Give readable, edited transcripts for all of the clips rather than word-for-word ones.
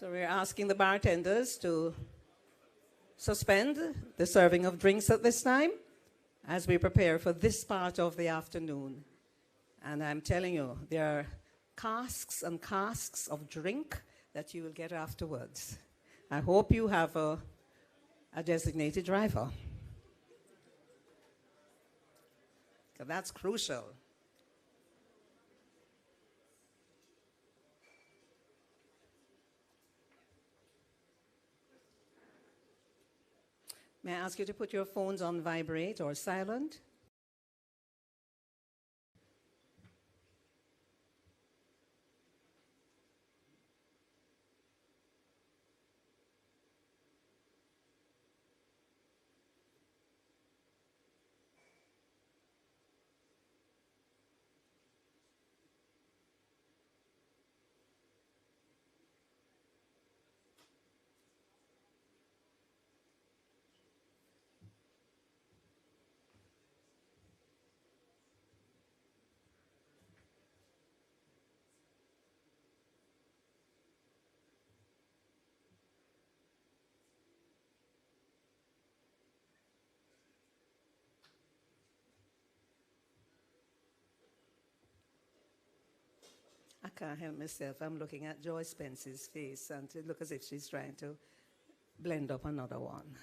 So we're asking the bartenders to suspend the serving of drinks at this time as we prepare for this part of the afternoon. And I'm telling you, there are casks and casks of drink that you will get afterwards. I hope you have a designated driver. Because that's crucial. May I ask you to put your phones on vibrate or silent? I can't help myself. I'm looking at Joy Spence's face, and it looks as if she's trying to blend up another one.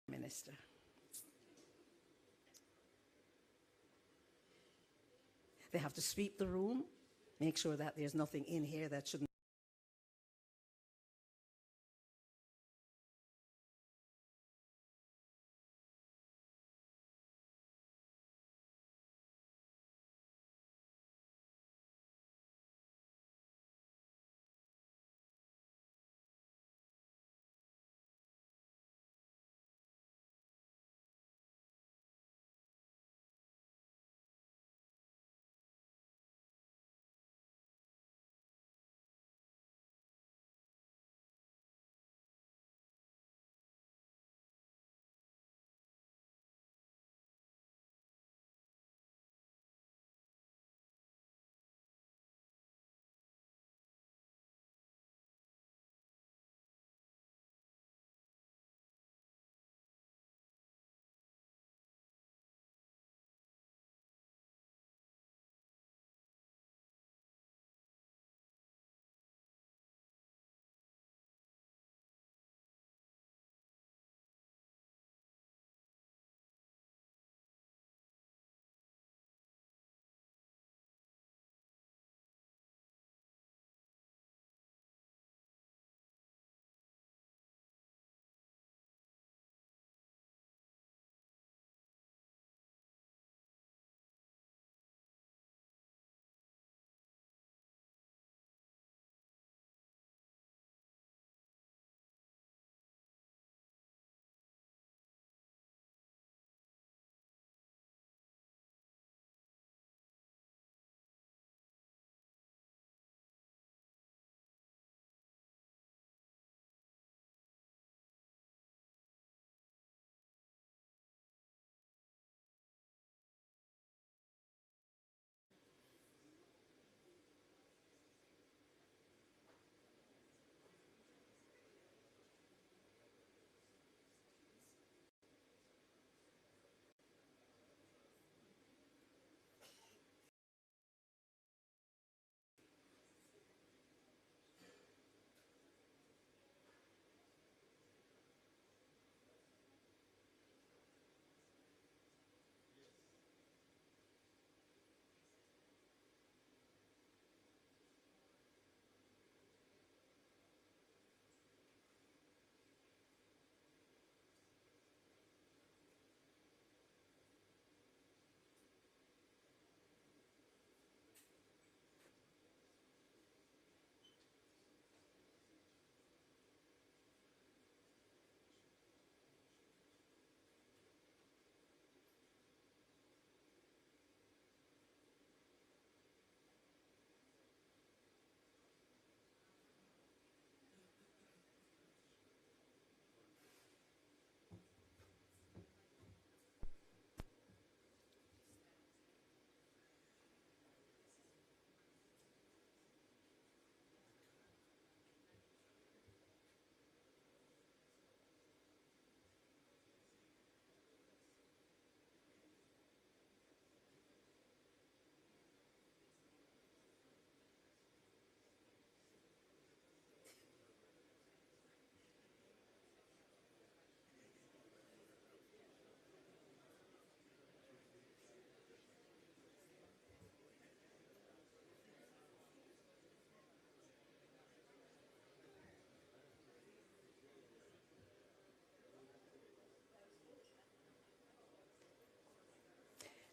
Minister. They have to sweep the room, make sure that there's nothing in here that shouldn't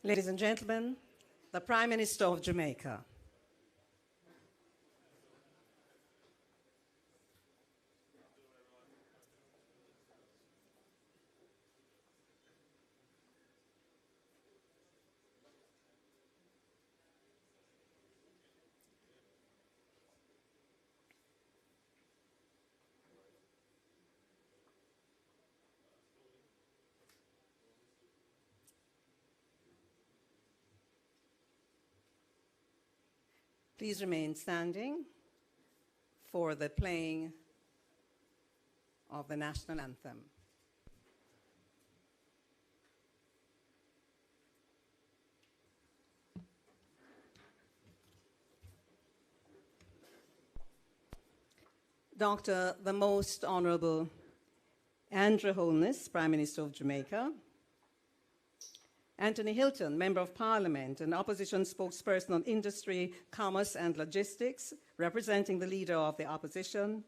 Ladies and gentlemen, the Prime Minister of Jamaica. Please remain standing for the playing of the national anthem. Dr. the Most Honorable Andrew Holness, Prime Minister of Jamaica, Anthony Hilton, Member of Parliament and Opposition Spokesperson on Industry, Commerce and Logistics, representing the Leader of the Opposition,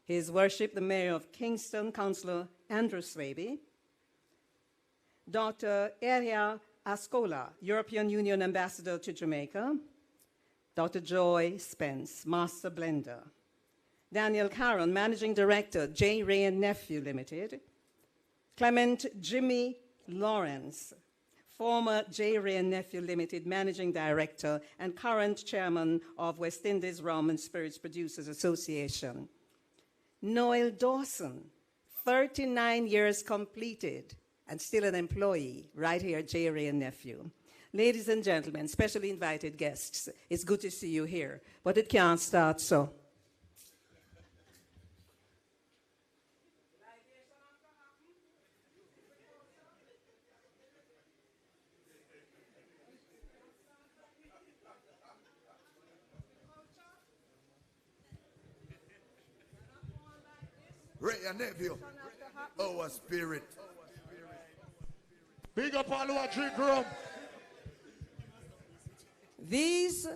His Worship the Mayor of Kingston, Councillor Andrew Swaby, Dr. Eria Ascola, European Union Ambassador to Jamaica, Dr. Joy Spence, Master Blender, Daniel Caron, Managing Director, J. Wray and Nephew Limited, Clement Jimmy Lawrence, former J. Wray and Nephew Limited Managing Director and current Chairman of West Indies Rum and Spirits Producers Association. Noel Dawson, 39 years completed and still an employee right here at J. Wray and Nephew. Ladies and gentlemen, specially invited guests, it's good to see you here, but it can't start so. Wray and Nephew, our spirit. Big up all who are drink rum. These,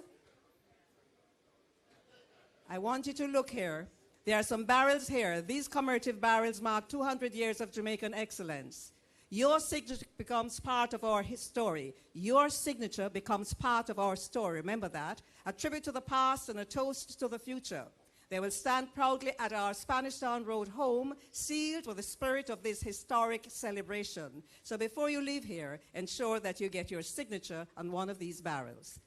I want you to look here. There are some barrels here. These commemorative barrels mark 200 years of Jamaican excellence. Your signature becomes part of our history. Your signature becomes part of our story. Remember that. A tribute to the past and a toast to the future. They will stand proudly at our Spanish Town Road home, sealed with the spirit of this historic celebration. So before you leave here, ensure that you get your signature on one of these barrels.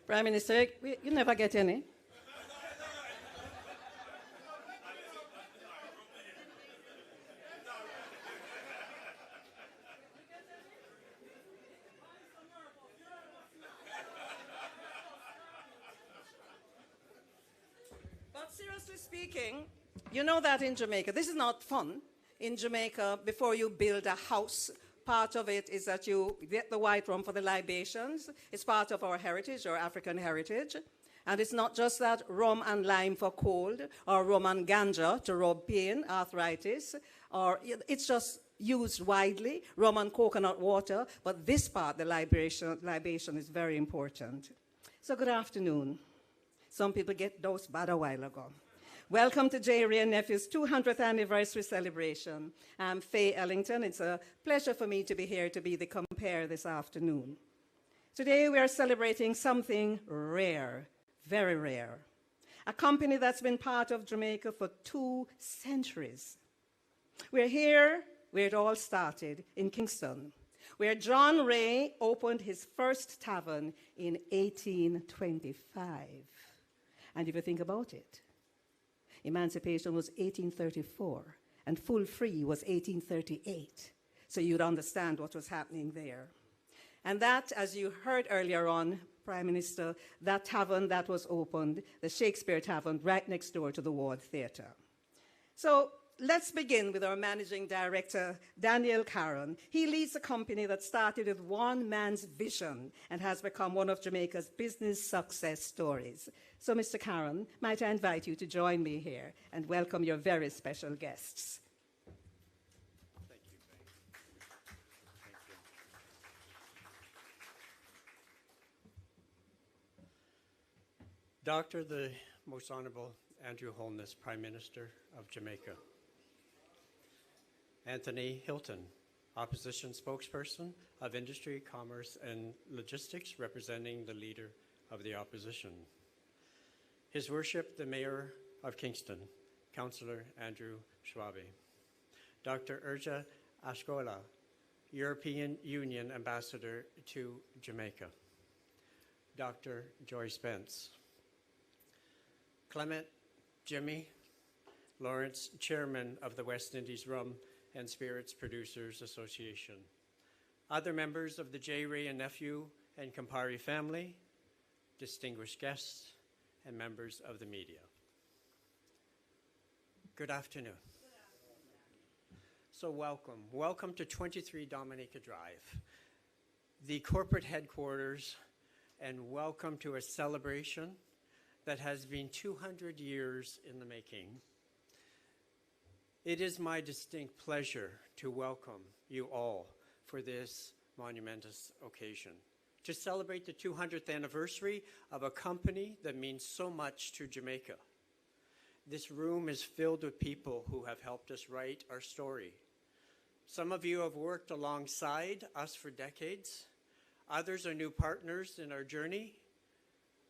Prime Minister, you never get any. But seriously speaking, you know that in Jamaica, this is not fun. In Jamaica, before you build a house, part of it is that you get the white rum for the libations. It's part of our heritage, our African heritage. And it's not just that rum and lime for cold, or rum and ganja to rub pain, arthritis, or it's just used widely, rum and coconut water. But this part, the libation is very important. So good afternoon. Some people get dosed bad a while ago. Welcome to J. Wray and Nephew's 200th anniversary celebration. I'm Faye Ellington. It's a pleasure for me to be here to be the compere this afternoon. Today we are celebrating something rare, very rare. A company that's been part of Jamaica for 2 centuries. We're here where it all started, in Kingston, where John Wray opened his first tavern in 1825. And if you think about it, emancipation was 1834, and full free was 1838. So you'd understand what was happening there. And that, as you heard earlier on, Prime Minister, that tavern that was opened, the Shakespeare Tavern, right next door to the Ward Theatre. So let's begin with our Managing Director, Daniel Caron. He leads a company that started with one man's vision and has become one of Jamaica's business success stories. So, Mr. Caron, might I invite you to join me here and welcome your very special guests. Thank you. Dr. the Most Honorable Andrew Holness, Prime Minister of Jamaica. Anthony Hilton, Opposition Spokesperson of Industry, Commerce and Logistics, representing the Leader of the Opposition. His Worship, the Mayor of Kingston, Councillor Andrew Schwabe. Dr. Urja Ashkola, European Union Ambassador to Jamaica. Dr. Joy Spence. Clement Jimmy Lawrence, Chairman of the West Indies Rum and Spirits Producers Association. Other members of the J. Wray and Nephew and Campari family, distinguished guests, and members of the media. Good afternoon. So welcome. Welcome to 23 Dominica Drive, the corporate headquarters, and welcome to a celebration that has been 200 years in the making. It is my distinct pleasure to welcome you all for this monumentous occasion, to celebrate the 200th anniversary of a company that means so much to Jamaica. This room is filled with people who have helped us write our story. Some of you have worked alongside us for decades. Others are new partners in our journey.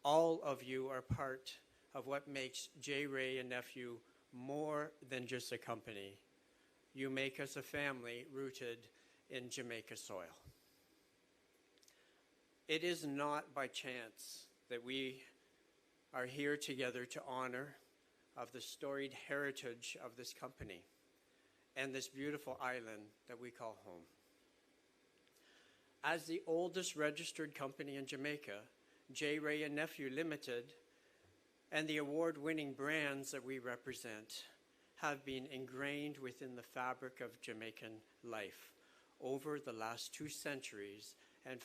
All of you are part of what makes J. Wray and Nephew more than just a company. You make us a family rooted in Jamaica soil. It is not by chance that we are here together to honor of the storied heritage of this company and this beautiful island that we call home. As the oldest registered company in Jamaica, J. Wray and Nephew Limited and the award-winning brands that we represent have been ingrained within the fabric of Jamaican life over the last 2 centuries and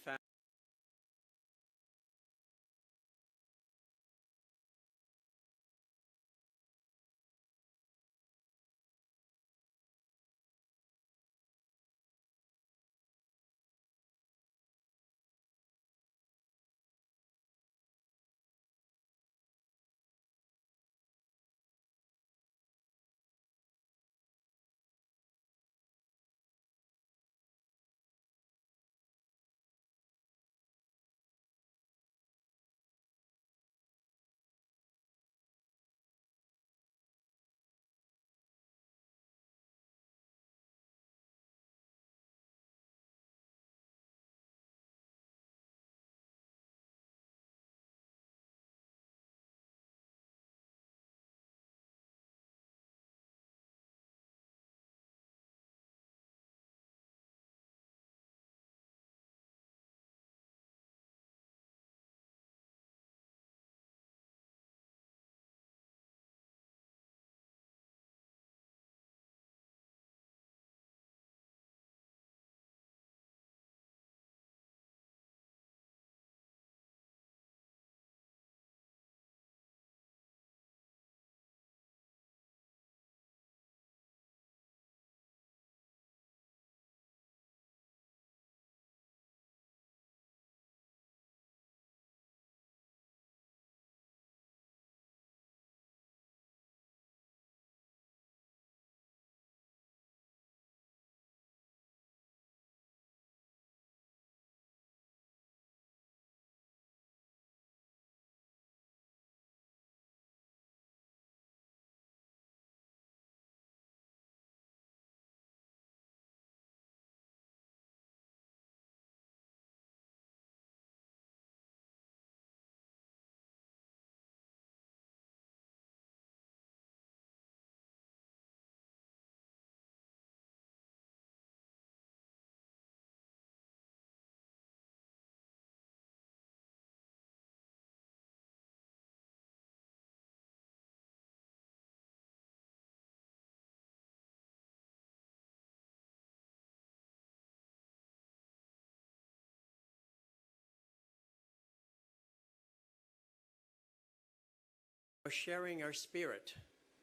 sharing our spirit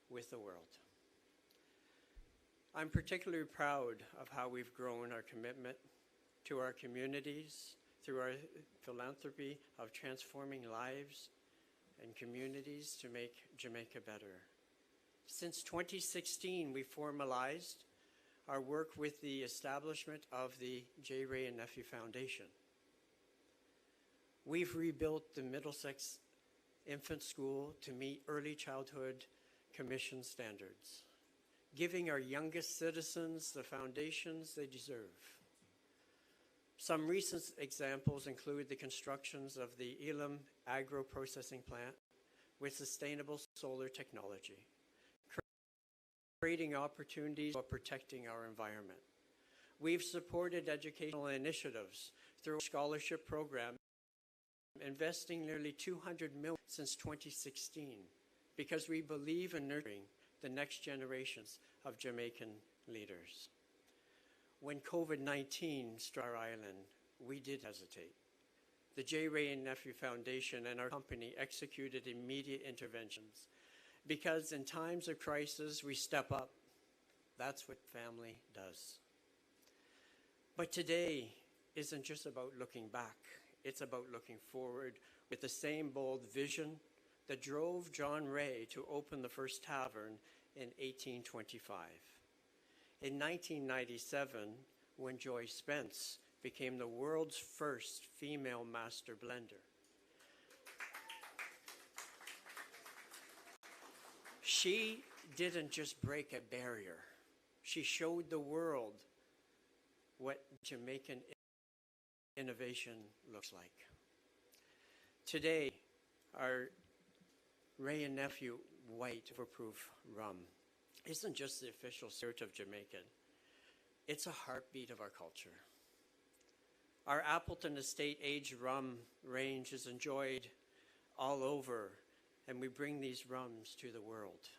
with the world. I'm particularly proud of how we've grown our commitment to our communities through our philanthropy of transforming lives and communities to make Jamaica better. Since 2016, we formalized our work with the establishment of the J. Wray and Nephew Foundation. We've rebuilt the Middlesex Infant School to meet Early Childhood Commission standards, giving our youngest citizens the foundations they deserve. Some recent examples include the constructions of the Elam agro-processing plant with sustainable solar technology, creating opportunities while protecting our environment. We've supported educational initiatives through a scholarship program, investing nearly $200 million since 2016, because we believe in nurturing the next generations of Jamaican leaders. When COVID-19 struck our island, we did hesitate. The J. Wray and Nephew Foundation and our company executed immediate interventions, because in times of crisis, we step up. That's what family does. But today isn't just about looking back. It's about looking forward with the same bold vision that drove John Wray to open the first tavern in 1825. In 1997, when Joy Spence became the world's first female master blender, she didn't just break a barrier. She showed the world what Jamaican innovation looks like. Today, our Wray and Nephew white overproof rum isn't just the official spirit of Jamaica. It's a heartbeat of our culture. Our Appleton Estate aged rum range is enjoyed all over, and we bring these rums to the world.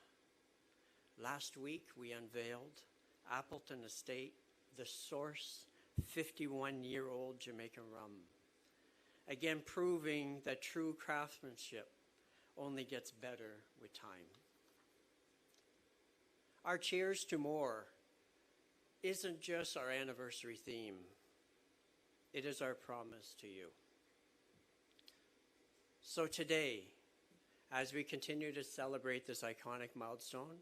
Last week, we unveiled Appleton Estate, the Source 51-year-old Jamaican rum. Again, proving that true craftsmanship only gets better with time. Our Cheers to More isn't just our anniversary theme. It is our promise to you. So today, as we continue to celebrate this iconic milestone,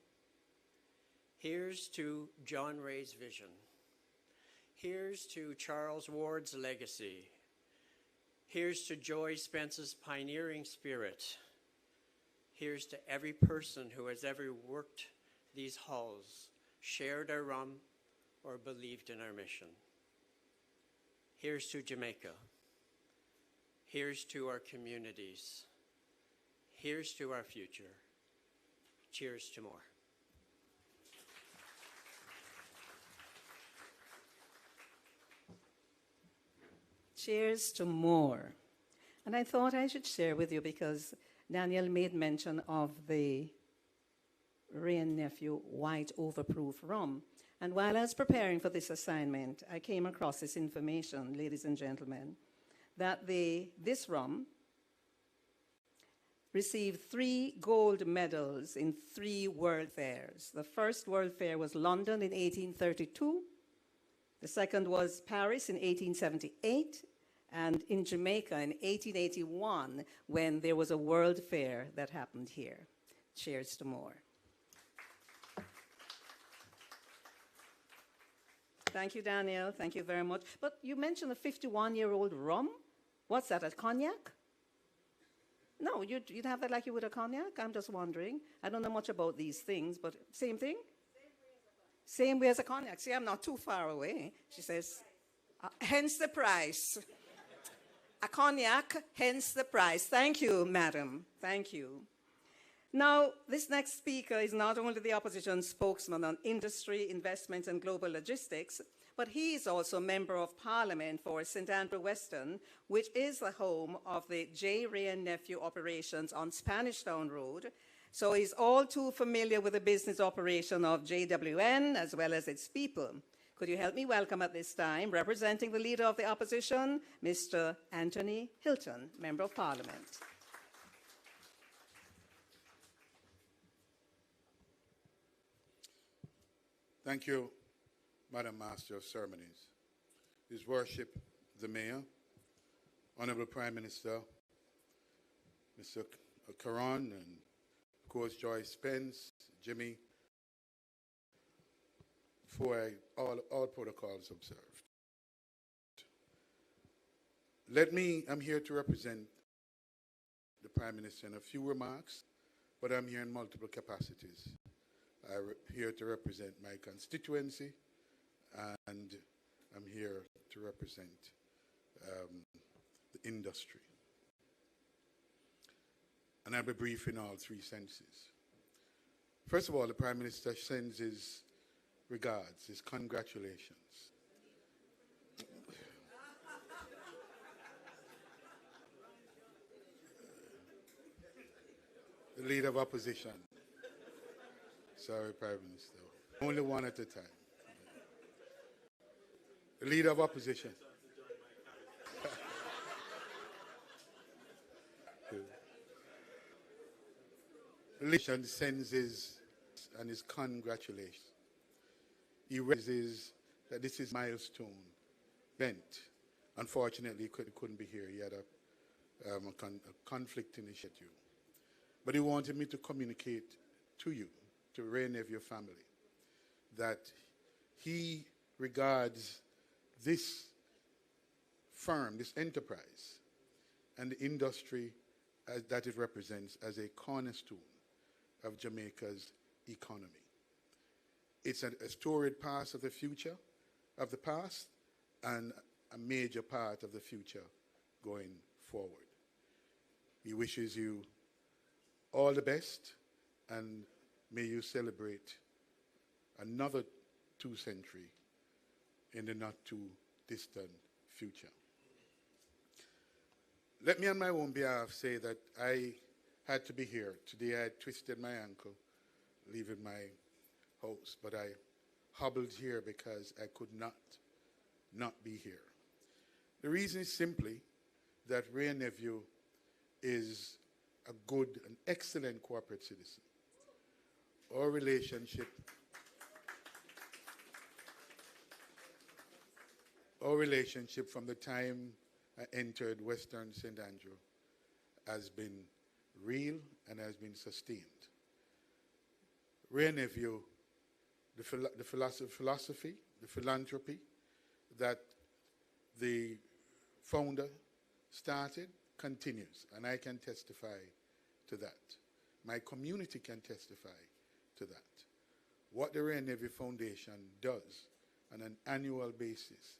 here's to John Wray's vision. Here's to Charles Ward's legacy. Here's to Joy Spence's pioneering spirit. Here's to every person who has ever worked these halls, shared our rum, or believed in our mission. Here's to Jamaica. Here's to our communities. Here's to our future. Cheers to more. Cheers to more. And I thought I should share with you, because Daniel made mention of the Wray and Nephew white overproof rum. And while I was preparing for this assignment, I came across this information, ladies and gentlemen, that this rum received 3 gold medals in 3 world fairs. The first world fair was London in 1832. The second was Paris in 1878. And in Jamaica in 1881, when there was a world fair that happened here. Cheers to more. Thank you, Daniel. Thank you very much. But you mentioned a 51-year-old rum. What's that, a cognac? No, you'd have that like you would a cognac? I'm just wondering. I don't know much about these things, but same thing? Same way as a cognac. See, I'm not too far away. She says, hence the price. A cognac, hence the price. Thank you, madam. Thank you. Now, this next speaker is not only the opposition spokesman on industry, investment, and global logistics, but he is also a member of parliament for St. Andrew Weston, which is the home of the J. Wray and Nephew operations on Spanish Town Road. So he's all too familiar with the business operation of JWN as well as its people. Could you help me welcome at this time, representing the Leader of the Opposition, Mr. Anthony Hilton, Member of Parliament. Thank you, Madam Master of Ceremonies. His Worship, the Mayor, Honorable Prime Minister, Mr. Karan, and of course Joyce Spence, Jimmy, for all protocols observed. I'm here to represent the Prime Minister in a few remarks, but I'm here in multiple capacities. I'm here to represent my constituency, and I'm here to represent the industry. And I'll be brief in all three senses. First of all, the Prime Minister sends his regards, his congratulations. The Leader of Opposition. Sorry, Prime Minister. Only one at a time. The Leader of Opposition. The Leader sends his congratulations. He raises that this is milestone event. Unfortunately, he couldn't be here. He had a conflict in his schedule. But he wanted me to communicate to you, to Wray Nephew family, that he regards this firm, this enterprise, and the industry that it represents as a cornerstone of Jamaica's economy. It's a storied part of the future, of the past, and a major part of the future going forward. He wishes you all the best, and may you celebrate another 2 centuries in the not too distant future. Let me on my own behalf say that I had to be here. Today I twisted my ankle leaving my house, but I hobbled here because I could not be here. The reason is simply that Wray Nephew is a good and excellent corporate citizen. Our relationship from the time I entered Western St. Andrew has been real and has been sustained. Wray Nephew, the philosophy, the philanthropy that the founder started continues, and I can testify to that. My community can testify to that. What the Wray Nephew Foundation does on an annual basis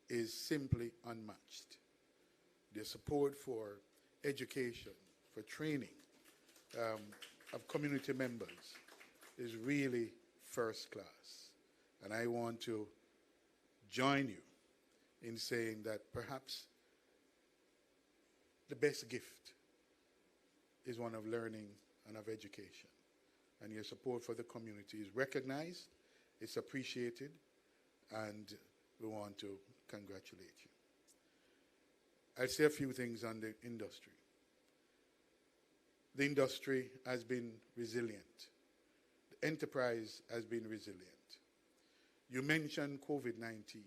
is simply unmatched. Their support for education, for training of community members is really first class. And I want to join you in saying that perhaps the best gift is one of learning and of education. And your support for the community is recognized, it's appreciated, and we want to congratulate you. I'll say a few things on the industry. The industry has been resilient. The enterprise has been resilient. You mentioned COVID-19,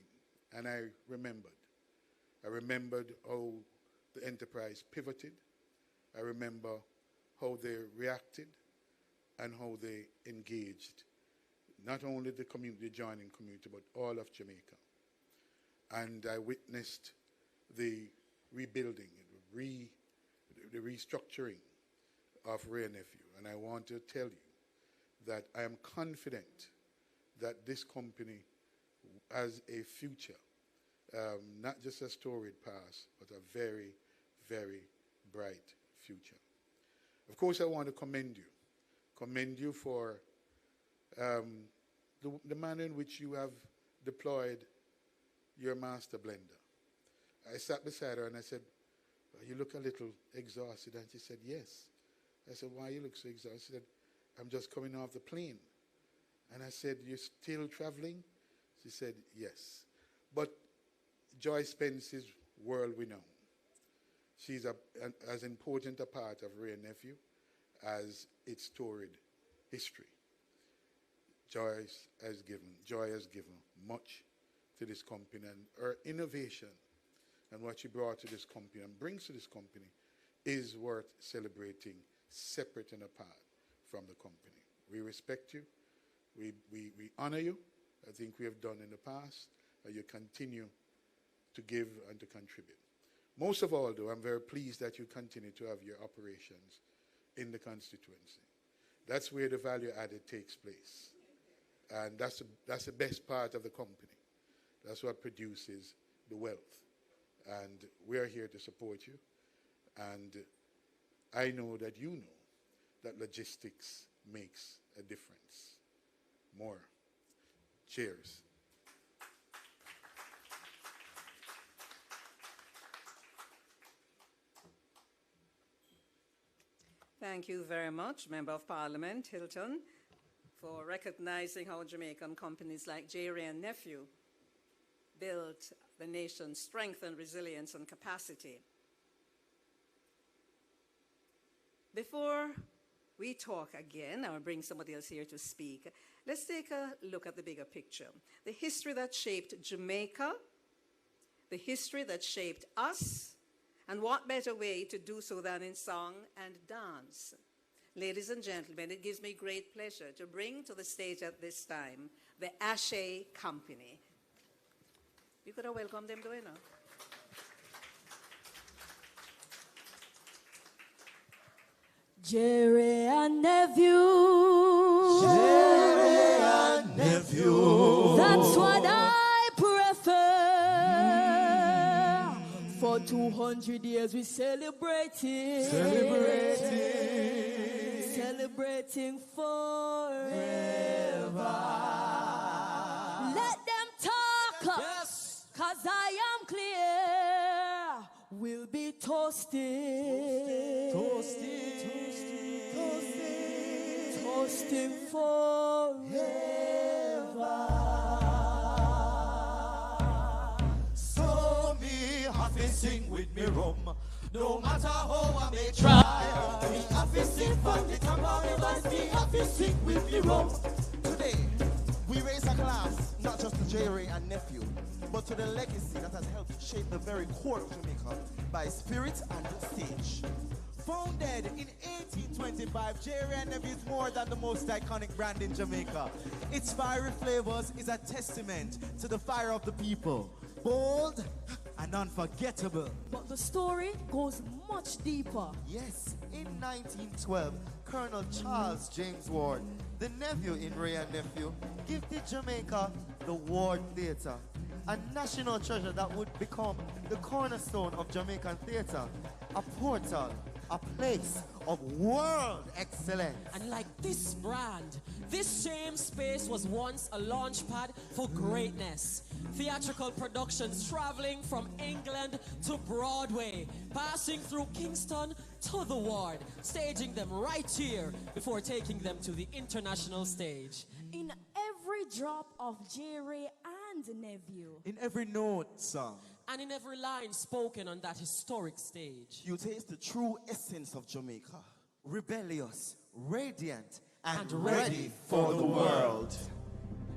and I remembered. I remembered how the enterprise pivoted. I remember how they reacted and how they engaged not only the community, the joining community, but all of Jamaica. And I witnessed the rebuilding, the restructuring of Wray Nephew. And I want to tell you that I am confident that this company has a future, not just a storied past, but a very, very bright future. Of course, I want to commend you for the manner in which you have deployed your master blender. I sat beside her and I said, "You look a little exhausted." And she said, "Yes." I said, "Why you look so exhausted?" She said, "I'm just coming off the plane." And I said, "You're still traveling?" She said, "Yes." But Joyce Spence is world renowned. She's as important a part of Wray Nephew as its storied history. Joy has given much to this company, and her innovation and what she brought to this company and brings to this company is worth celebrating separate and apart from the company. We respect you. We honor you. I think we have done in the past. You continue to give and to contribute. Most of all, though, I'm very pleased that you continue to have your operations in the constituency. That's where the value added takes place. And that's the best part of the company. That's what produces the wealth. And we are here to support you. And I know that you know that logistics makes a difference. More. Cheers. Thank you very much, Member of Parliament Hilton, for recognizing how Jamaican companies like Wray and Nephew built the nation's strength and resilience and capacity. Before we talk again, I'll bring somebody else here to speak. Let's take a look at the bigger picture. The history that shaped Jamaica, the history that shaped us, and what better way to do so than in song and dance? Ladies and gentlemen, it gives me great pleasure to bring to the stage at this time the Ashe Company. You could have welcomed them, Duena. Wray and Nephew. Wray and Nephew. That's what I prefer. For 200 years we celebrating. Celebrating forever. Let them talk. Yes. Cause I am clear. We'll be toasting. Toasting forever. So me have to sing with me rum. No matter how I may try. Me have to sing from the top of the voice. Me have to sing with me rum. Today, we raise a glass, not just to Wray and Nephew, but to the legacy that has helped shape the very core of Jamaica by spirit and stage. Founded in 1825, Wray and Nephew is more than the most iconic brand in Jamaica. Its fiery flavors is a testament to the fire of the people. Bold and unforgettable. But the story goes much deeper. Yes, in 1912, Colonel Charles James Ward, the nephew in Wray and Nephew, gifted Jamaica the Ward Theatre, a national treasure that would become the cornerstone of Jamaican theatre, a portal, a place of world excellence. And like this brand, this same space was once a launch pad for greatness. Theatrical productions traveling from England to Broadway, passing through Kingston to the Ward, staging them right here before taking them to the international stage. In every drop of Wray and Nephew. In every note sung, And in every line spoken on that historic stage, you taste the true essence of Jamaica. Rebellious, radiant, and ready for the world.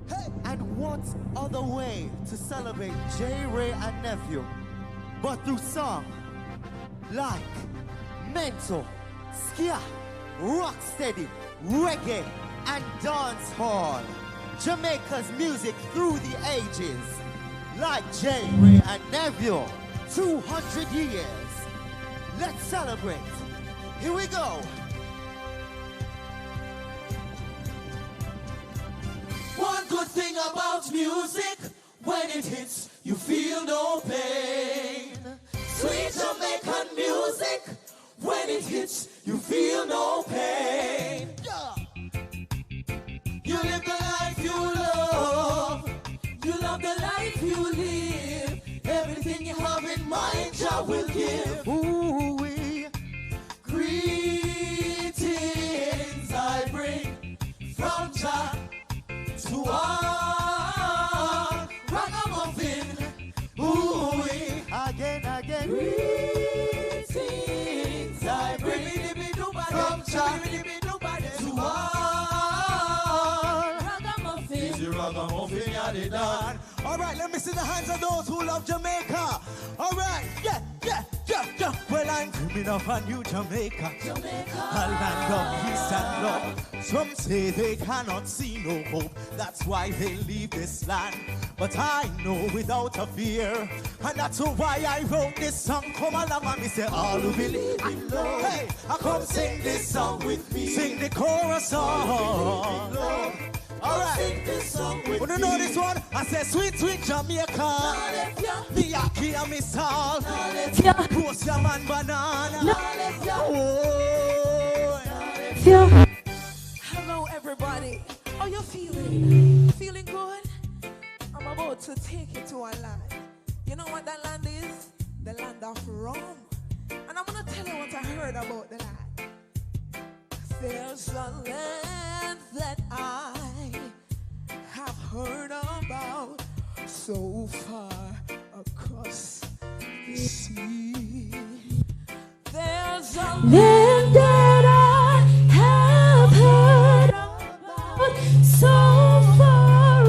Hey. And what other way to celebrate Wray and Nephew but through song like mental, skia, rocksteady, reggae, and dancehall. Jamaica's music through the ages. Like Wray and Nephew, 200 years. Let's celebrate. Here we go. One good thing about music, when it hits, you feel no pain. Sweet Jamaican music, when it hits, you feel no pain. Yeah. You live the life you love. You love the life you live. Everything you have in mind, Jah will give. Ooh-wee. Greetings I bring from Jah to all ragamuffin. Ooh-wee. Again. Greetings I bring from Jah to all ragamuffin. Ragamuffin, yeah, they done. All right, let me see the hands of those who love Jamaica. All right, yeah. Yeah. Well, I'm dreaming of a new Jamaica. A land of peace and love. Some say they cannot see no hope. That's why they leave this land. But I know without a fear. And that's why I wrote this song. Come along and me say all who believe in love. Hey, I come sing this song with me. Sing the chorus song. Alright. Sing this song with me. You know this one? I say sweet, sweet Jamaica. The Aki and me salt. Post your man banana. Hello everybody. How you feeling? Feeling good? I'm about to take you to a land. You know what that land is? The land of rum. And I'm gonna tell you what I heard about the land. There's a land that I have heard about so far across the sea. There's a land that I have heard about so far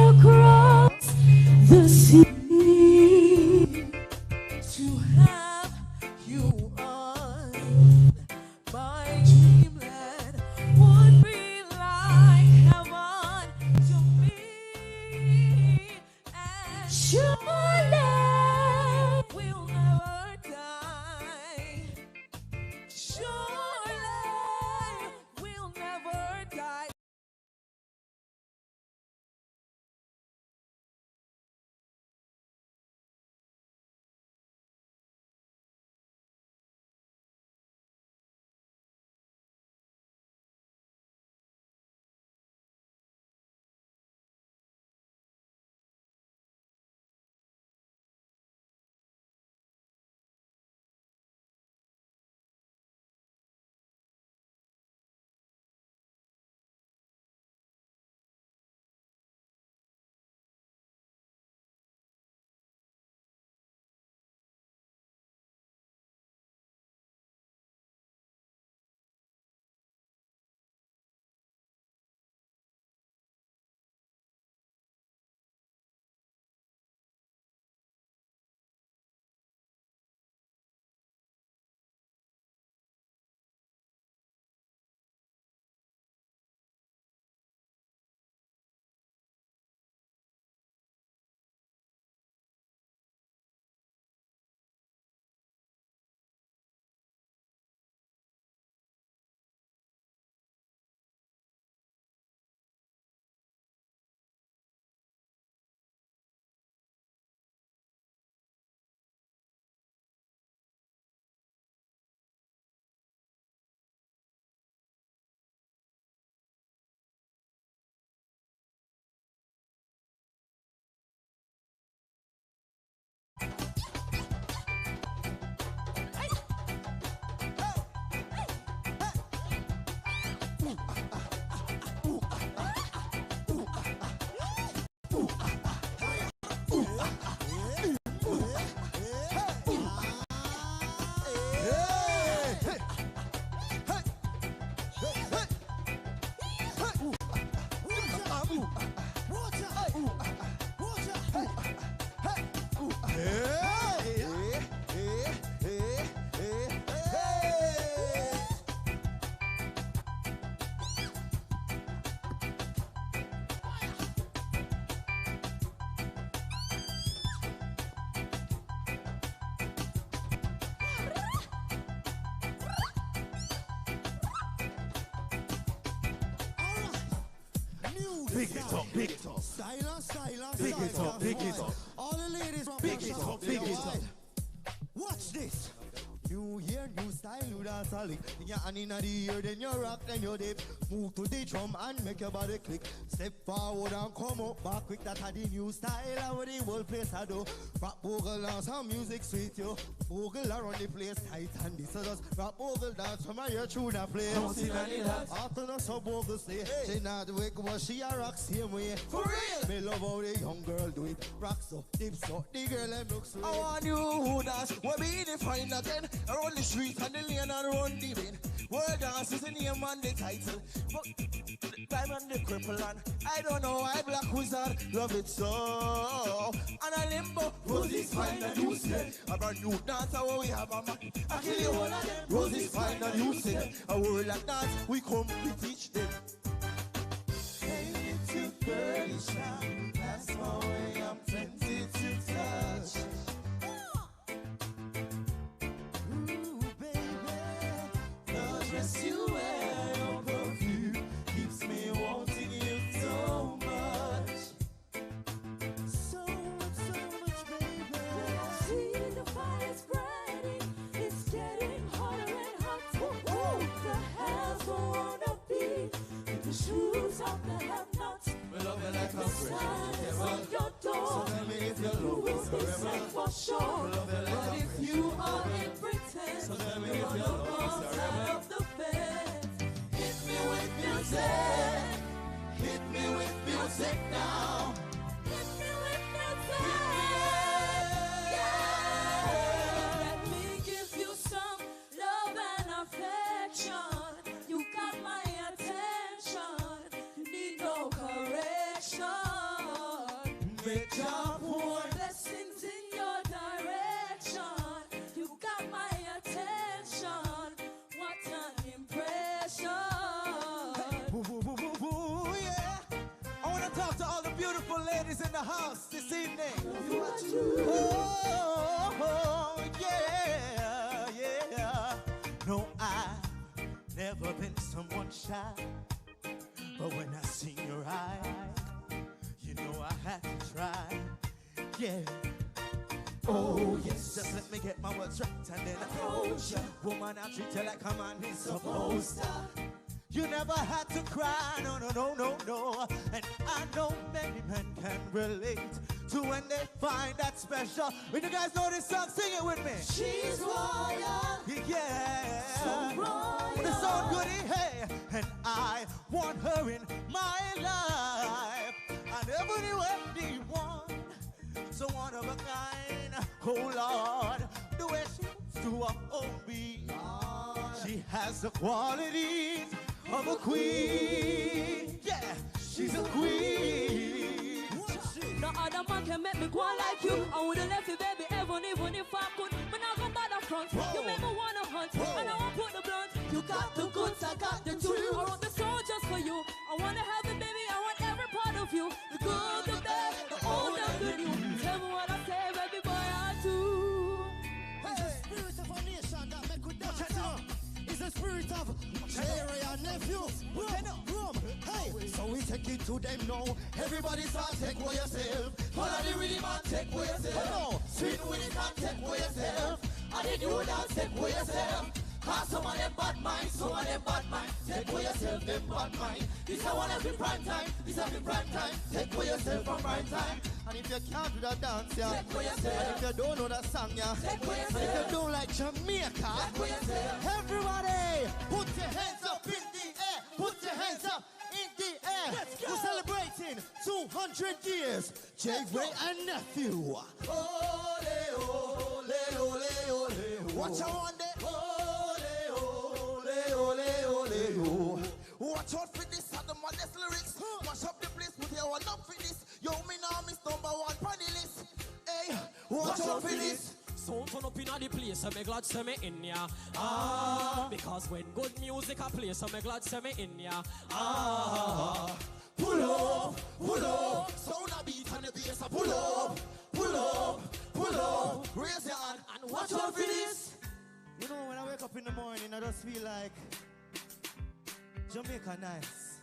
across the sea. To have you on my dreamland would be like heaven to me. And surely we'll never die. Surely we'll never die. Big it up, big it up. Silence, silence, big it up, big it up. All the ladies, big it up, big it up. Watch this. New year, new style, new dance a lick. Then you're on in the ear, then you rock, then you dip. Move to the drum and make your body click. Step forward and come up back quick. That's the new style, how the whole place I do. Rap bogle dance, some music sweet you. Bogle around the place tight and this is us. Rap bogle dance from my ear through the place. Don't see none of that. After the sub bogle stay. She not wake but she a rock same way. For real. Me love how the young girl do it. Rock so, dip so, the girl them look sweet. I want you who dance, we be the find again. Around the street and the lane and around the bin. World dance is the name and the title. But Simon the cripple and I don't know why Black Wizard love it so. And a limbo, Rosie's fine and you say. A brand new dancer where we have a man. I kill you all of them. Rosie's fine and you say. A world like dance, we come, we teach them. Hey, little girlie shine, that's my way I'm tempted to touch. Ooh, baby, the dress you wear, your perfume keeps me wanting you so much. So much, baby. See the fire spreading, it's getting hotter and hotter. The hands won't wanna be in the shoes of the have-nots. We love you like a friend. Signs on your door. So tell me if you're You looking will be forever. safe for sure. We love you like But a if friend. you are in Britain, So tell me you're if on you're the looking wrong side forever. of the fence. Hit me with music. Hit me with music now. Hit me with music. Yeah. Let me give you some love and affection. You got my attention. You need no correction. Make your point. Blessings in your direction. You got my attention. What an impression. Boo, boo, boo, boo, boo, yeah. I want to talk to all the beautiful ladies in the house this evening. Oh, yeah, yeah. No, I've never been someone shy. But when I seen your eyes, you know I had to try. Yeah. Oh, yes. Just let me get my words right and then approach ya. Woman, I treat you like a man is supposed to. You never had to cry, no, no, no, no, no. And I know many men can relate to when they find that special. When you guys know this song, sing it with me. She's royal. Yeah. So royal. The song goodie, hey. And I want her in my life. I never knew anyone so one of a kind. Oh Lord, the way she moves to a OB. She has the qualities of a queen. Yeah, she's a queen. No other man can make me go like you. I would've left you, baby, even if I could. But now come by the front. You make me wanna hunt. And I won't put the blunt. You got the goods, I got the truth. I wrote the song just for you. I wanna have the baby, I want every part of you. The good, the bad, the old and the new. Tell me what I say, baby boy, I do. It's the spirit of a nation that make we dance. It's the spirit of Jerry and Nephew. Rum. Hey, so we take it to them now. Everybody start take for yourself. Follow the rhythm and take for yourself. Swing with it and take for yourself. And then you dance, take for yourself. Cause some of them bad mind, some of them bad mind. Take for yourself, them bad mind. This is one every prime time, this every prime time. Take for yourself from prime time. And if you can't do that dance, yeah. Take for yourself. And if you don't know that song, yeah. Take for yourself. And if you don't like Jamaica, take for yourself. Everybody, put your hands up in the air. Put your hands up in the air. Let's go. We're celebrating 200 years. Wray and Nephew. Ole, ole, ole, ole. Watch out one day. Watch out for this and the modest lyrics. Mash up the place, put your one up for this. Yo, me now miss number one on the list. Hey, watch out for this. So turn up inna the place, I'm glad say me in ya. Ah, because when good music a play, so me glad say me in ya. Ah, pull up. Sound a beat and the bass a pull up. Raise your hand and watch out for this. You know, when I wake up in the morning, I just feel like Jamaica nice.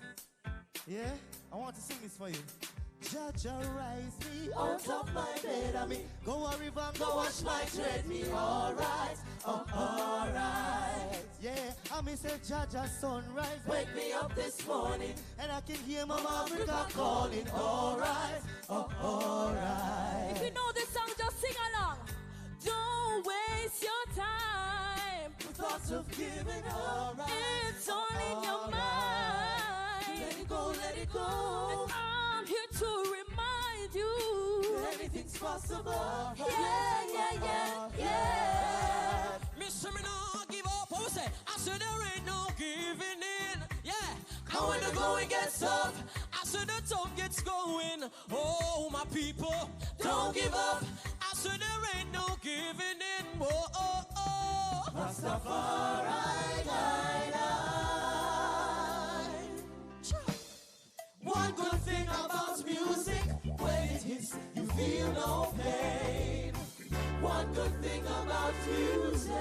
Yeah? I want to sing this for you. Jaja rise me out of my bed and me go a river and go wash my tread me alright, alright. Yeah, I me say Jaja sunrise wake me up this morning and I can hear Mama Africa calling alright, alright. If you know this song, just sing along. Don't waste your time. Thoughts of giving up. It's all in your mind. Let it go, let it go. And I'm here to remind you Anything's possible. Yeah. me say me nah give up. I say there ain't no giving in. Yeah, And when the going gets tough, I said the tough gets going. Oh, my people, don't give up. I said there ain't no giving in. Oh, oh, oh. Rastafari guide us. One good thing about music, when it hits, you feel no pain. One good thing about music.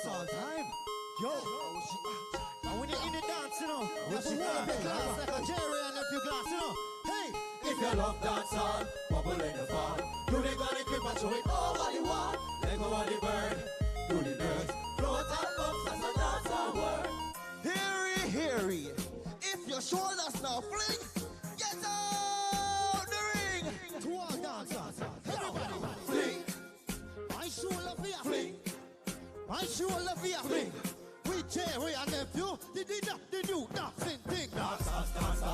All time. Yo, and when you're in the dance, you know, you put one of your glass like a Jerry and Nephew glass, you know. Hey, if you love dancehall, bubble in the fall. Do they gonna keep and show it over the wall? Let go of the bird, do the nerves, float and bumps as a dancehall word. Heary, heary, if your shoulders now fling, get out the ring. To all dancers, everybody fling. My shoulder for your fling. My shoulder for your fling. With Jerry and Nephew, they do dancing thing. Dancers,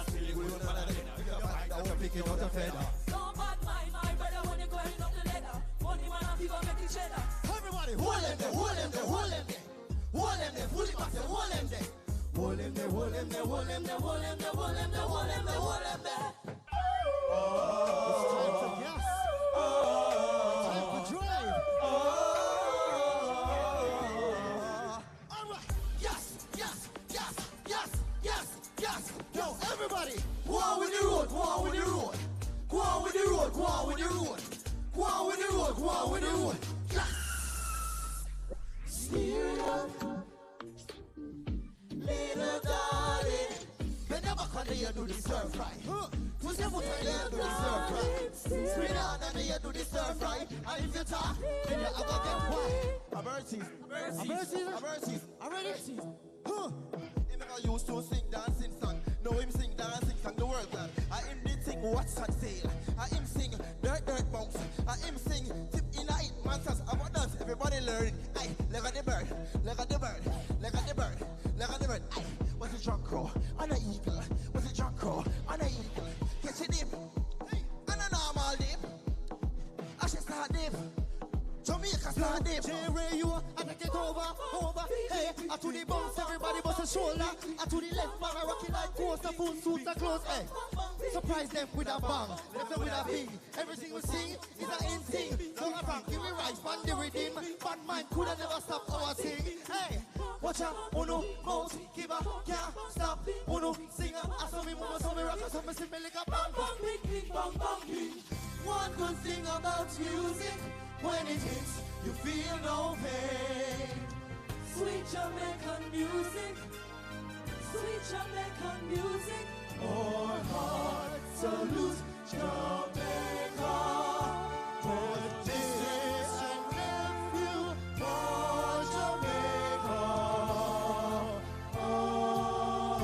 feeling good for the dinner. If you find out, pick it out a feather. Don't bad mind my brother when you're going up the ladder. Money man and people make it cheddar. Everybody, hold them there, hold them there, hold them there. Hold them there, pull it back there, hold them there. Hold them there, hold them there, hold them there, hold them there, hold them there, hold them there, hold them there. It's time for gas. Time for drive. Yo, everybody, go on with the road, go on with the road. Go on with the road, go on with the road. Go on with the road, go on with the road. Yes. Steer it up, little darling. Bend your back under you do the stir fry. Twist your foot under you do the stir fry. Spin out under you do the stir fry. And if you talk, then you have to get quiet. Amercies. Already? Him never used to sing dancing song. No, him sing dancing song, the world glad. I him did sing what's on sale. I him sing dirt bounce. I him sing tip in a it monsters. I want dance, everybody learn. Aye, leg on the bird, leg on the bird, leg on the bird, leg on the bird. Aye, what's a drunk crow? On a eagle. What's a drunk crow? On a eagle. Catch a dip. On a normal dip. I should start dip. Jamaica start dip. J-Ray, you are, I take it over. Hey, I to the bounce, everybody bust a shoulder. I to the left, man, I rock it like coaster, full suits are close. Hey, surprise them with a bang, left them with a bing. Everything we sing is an in thing. Don't a bang, give me right, man, the rhythm. Bad man coulda never stop our thing. Hey, watch out, uno, mouse, give a, can't stop. Uno, singer, I saw me move, I saw me rock, I saw me sing me like a bang, bang, bing, bing, bang, bang, bing. One good thing about music, when it hits, you feel no pain. Sweet Jamaican music. Sweet Jamaican music. Our hearts salute Jamaica. For this is a nephew for Jamaica. Oh,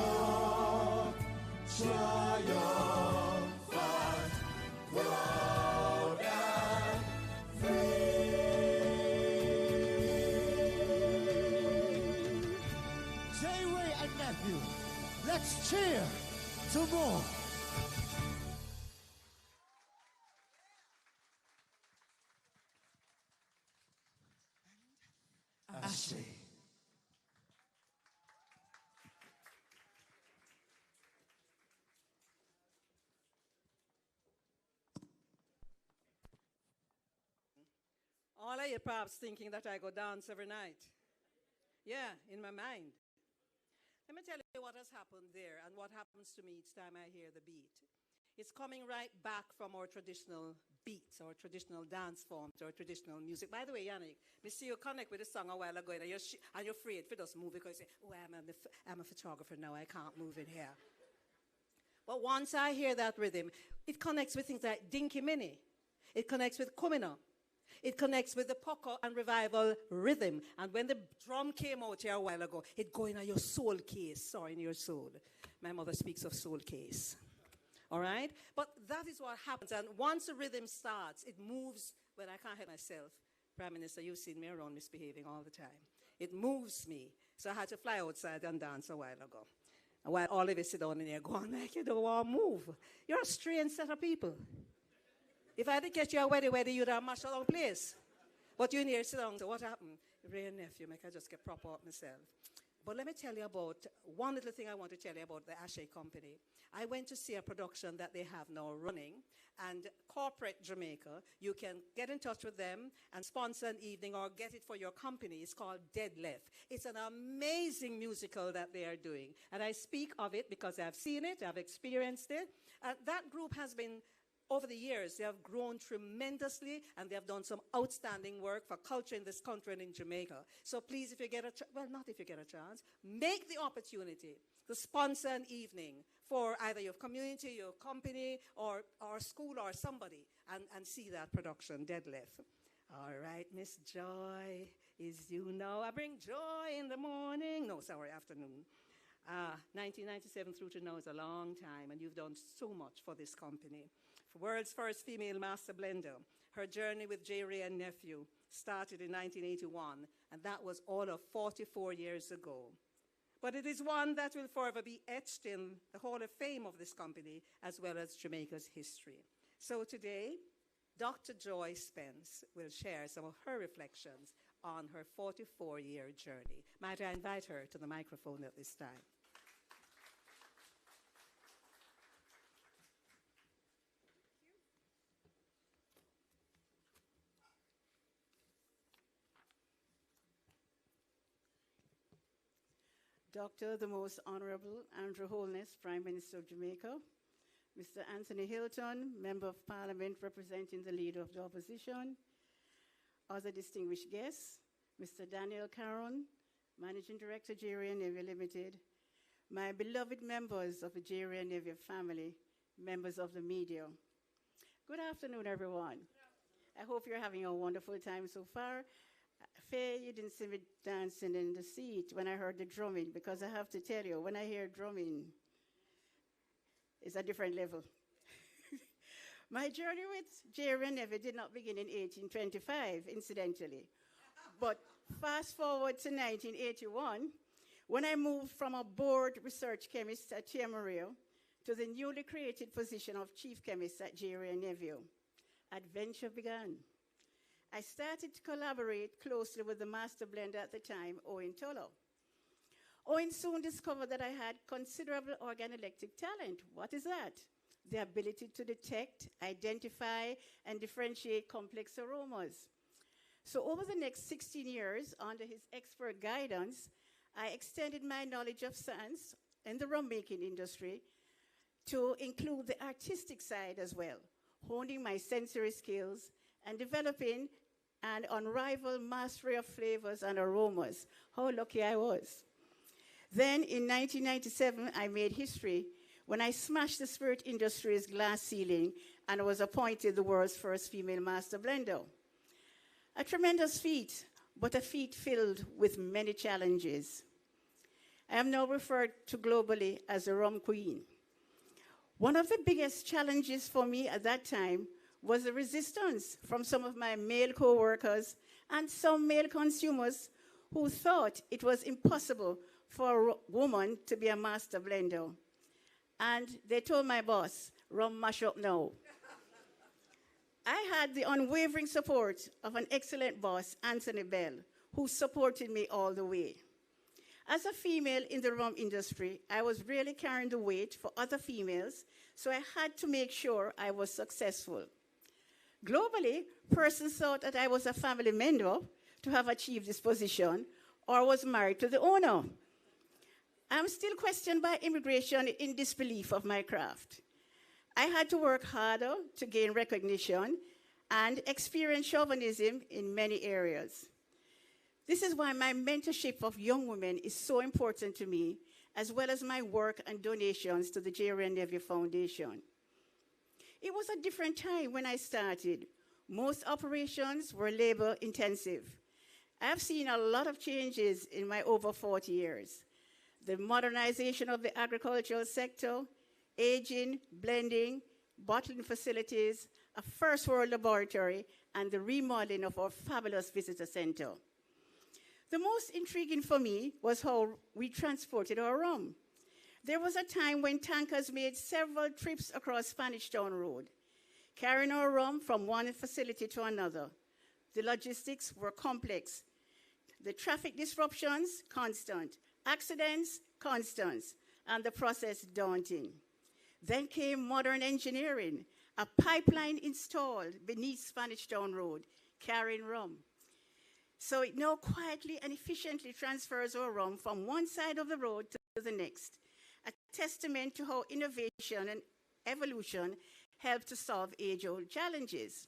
triumphant, proud and free. J-Ray and Nephew, let's cheer some more. Ashley. All of you perhaps thinking that I go dance every night. Yeah, in my mind. Let me tell you what has happened there and what happens to me each time I hear the beat. It's coming right back from our traditional beats, our traditional dance forms, our traditional music. By the way, Yannick, me see you connect with the song a while ago and you're afraid for just move because you say, oh, I'm a photographer now, I can't move in here. But once I hear that rhythm, it connects with things like Dinky Mini. It connects with Kumina. It connects with the Poco and Revival rhythm. And when the drum came out here a while ago, it go in your soul case, or in your soul. My mother speaks of soul case. All right? But that is what happens. And once the rhythm starts, it moves. Well, I can't help myself. Prime Minister, you've seen me around misbehaving all the time. It moves me. So I had to fly outside and dance a while ago. And while all of you sit down in there going like you don't want to move. You're a strange set of people. If I had to catch you a weddy, you'd have mashed along place. But you in here sit down. So what happened? Wray and Nephew, make I just get proper up myself. But let me tell you about one little thing I want to tell you about the Ashe Company. I went to see a production that they have now running, and corporate Jamaica, you can get in touch with them and sponsor an evening or get it for your company. It's called Dead Left. It's an amazing musical that they are doing. And I speak of it because I've seen it, I've experienced it. That group has been, over the years, they have grown tremendously, and they have done some outstanding work for culture in this country and in Jamaica. So please, if you get a chance, well, not if you get a chance, make the opportunity to sponsor an evening for either your community, your company, or school, or somebody, and see that production, Dead Left. All right, Miss Joy, is you know, I bring joy in the morning. No, sorry, afternoon. 1997 through to now is a long time, and you've done so much for this company. World's first female master blender. Her journey with Wray and Nephew started in 1981, and that was all of 44 years ago. But it is one that will forever be etched in the Hall of Fame of this company, as well as Jamaica's history. So today, Dr. Joy Spence will share some of her reflections on her 44-year journey. Might I invite her to the microphone at this time? Dr. the Most Honorable Andrew Holness, Prime Minister of Jamaica, Mr. Anthony Hilton, Member of Parliament representing the Leader of the Opposition, other distinguished guests, Mr. Daniel Caron, Managing Director, Wray and Nephew Limited, my beloved members of the Wray and Nephew family, members of the media. Good afternoon, everyone. I hope you're having a wonderful time so far. Faye, you didn't see me dancing in the seat when I heard the drumming, because I have to tell you, when I hear drumming, it's a different level. My journey with Wray and Nephew did not begin in 1825, incidentally. But fast forward to 1981, when I moved from a board research chemist at Tia Maria to the newly created position of chief chemist at Wray and Nephew. Adventure began. I started to collaborate closely with the master blender at the time, Owen Tolo. Owen soon discovered that I had considerable organoleptic talent. What is that? The ability to detect, identify, and differentiate complex aromas. So over the next 16 years, under his expert guidance, I extended my knowledge of science in the rum making industry to include the artistic side as well, honing my sensory skills and developing an unrivaled mastery of flavors and aromas. How lucky I was. Then in 1997, I made history when I smashed the spirit industry's glass ceiling and was appointed the world's first female master blender. A tremendous feat, but a feat filled with many challenges. I am now referred to globally as the rum queen. One of the biggest challenges for me at that time was the resistance from some of my male co-workers and some male consumers who thought it was impossible for a woman to be a master blender. And they told my boss, rum mash up now. I had the unwavering support of an excellent boss, Anthony Bell, who supported me all the way. As a female in the rum industry, I was really carrying the weight for other females, so I had to make sure I was successful. Globally, persons thought that I was a family member to have achieved this position or was married to the owner. I'm still questioned by immigration in disbelief of my craft. I had to work harder to gain recognition and experience chauvinism in many areas. This is why my mentorship of young women is so important to me, as well as my work and donations to the Wray and Nephew Foundation. It was a different time when I started. Most operations were labor intensive. I've seen a lot of changes in my over 40 years. The modernization of the agricultural sector, aging, blending, bottling facilities, a first world laboratory, and the remodeling of our fabulous visitor center. The most intriguing for me was how we transported our rum. There was a time when tankers made several trips across Spanish Town Road, carrying our rum from one facility to another. The logistics were complex. The traffic disruptions, constant. Accidents, constant. And the process daunting. Then came modern engineering, a pipeline installed beneath Spanish Town Road, carrying rum. So it now quietly and efficiently transfers our rum from one side of the road to the next, a testament to how innovation and evolution help to solve age-old challenges.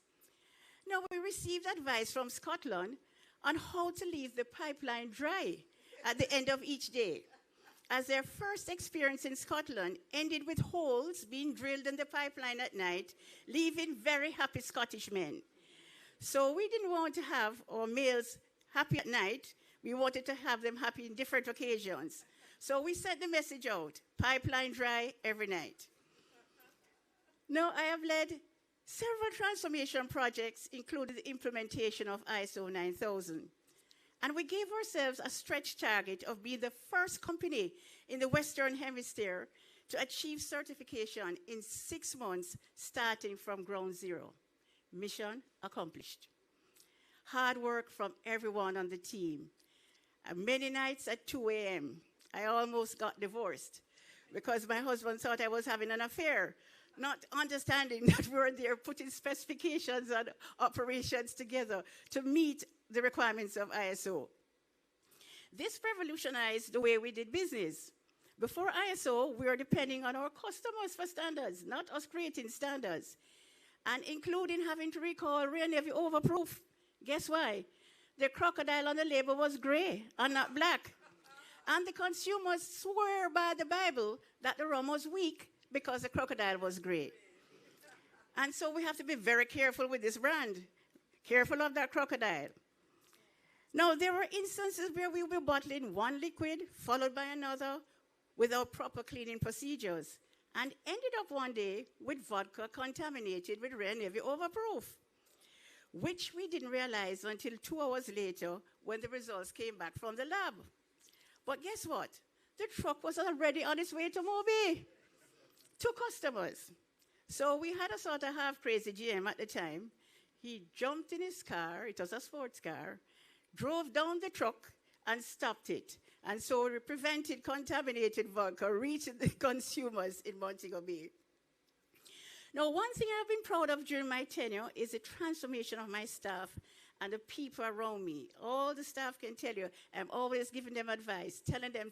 Now, we received advice from Scotland on how to leave the pipeline dry at the end of each day, as their first experience in Scotland ended with holes being drilled in the pipeline at night, leaving very happy Scottish men. So we didn't want to have our males happy at night. We wanted to have them happy in different occasions. So we sent the message out, pipeline dry every night. Now, I have led several transformation projects, including the implementation of ISO 9000. And we gave ourselves a stretch target of being the first company in the Western Hemisphere to achieve certification in 6 months, starting from ground zero. Mission accomplished. Hard work from everyone on the team. And many nights at 2 a.m., I almost got divorced because my husband thought I was having an affair, not understanding that we were there putting specifications and operations together to meet the requirements of ISO. This revolutionized the way we did business. Before ISO, we were depending on our customers for standards, not us creating standards, and including having to recall Wray and Nephew overproof. Guess why? The crocodile on the label was gray and not black. And the consumers swear by the Bible that the rum was weak because the crocodile was gray. And so we have to be very careful with this brand. Careful of that crocodile. Now, there were instances where we were bottling one liquid followed by another without proper cleaning procedures, and ended up one day with vodka contaminated with Wray and Nephew overproof, which we didn't realize until 2 hours later when the results came back from the lab. But guess what? The truck was already on its way to Moby to customers. So we had a sort of half-crazy GM at the time. He jumped in his car, it was a sports car, drove down the truck and stopped it. And so we prevented contaminated vodka reaching the consumers in Montego Bay. Now, one thing I've been proud of during my tenure is the transformation of my staff and the people around me. All the staff can tell you, I'm always giving them advice, telling them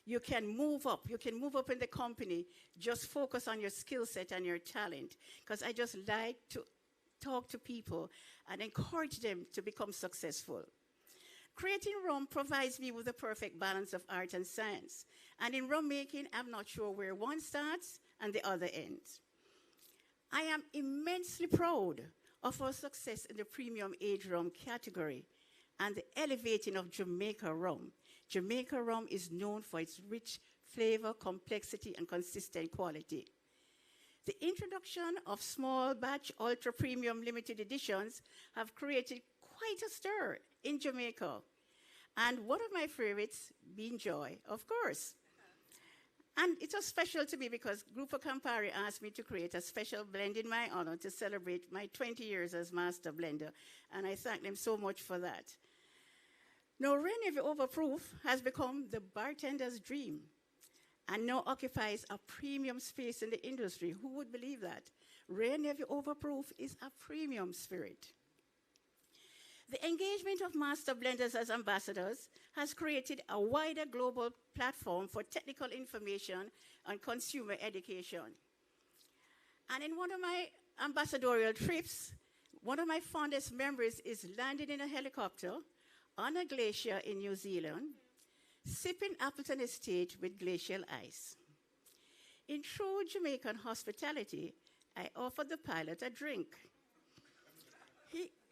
you can move up in the company, just focus on your skill set and your talent. Because I just like to talk to people and encourage them to become successful. Creating rum provides me with the perfect balance of art and science. And in rum making, I'm not sure where one starts and the other ends. I am immensely proud of our success in the premium age rum category and the elevating of Jamaica rum. Jamaica rum is known for its rich flavor, complexity, and consistent quality. The introduction of small batch ultra premium limited editions have created quite a stir in Jamaica. And one of my favorites being Joy, of course. And it was special to me because Grupo Campari asked me to create a special blend in my honor to celebrate my 20 years as master blender. And I thank them so much for that. Now, Wray and Nephew Overproof has become the bartender's dream and now occupies a premium space in the industry. Who would believe that? Wray and Nephew Overproof is a premium spirit. The engagement of master blenders as ambassadors has created a wider global platform for technical information and consumer education. And in one of my ambassadorial trips, one of my fondest memories is landing in a helicopter on a glacier in New Zealand, sipping Appleton Estate with glacial ice. In true Jamaican hospitality, I offered the pilot a drink.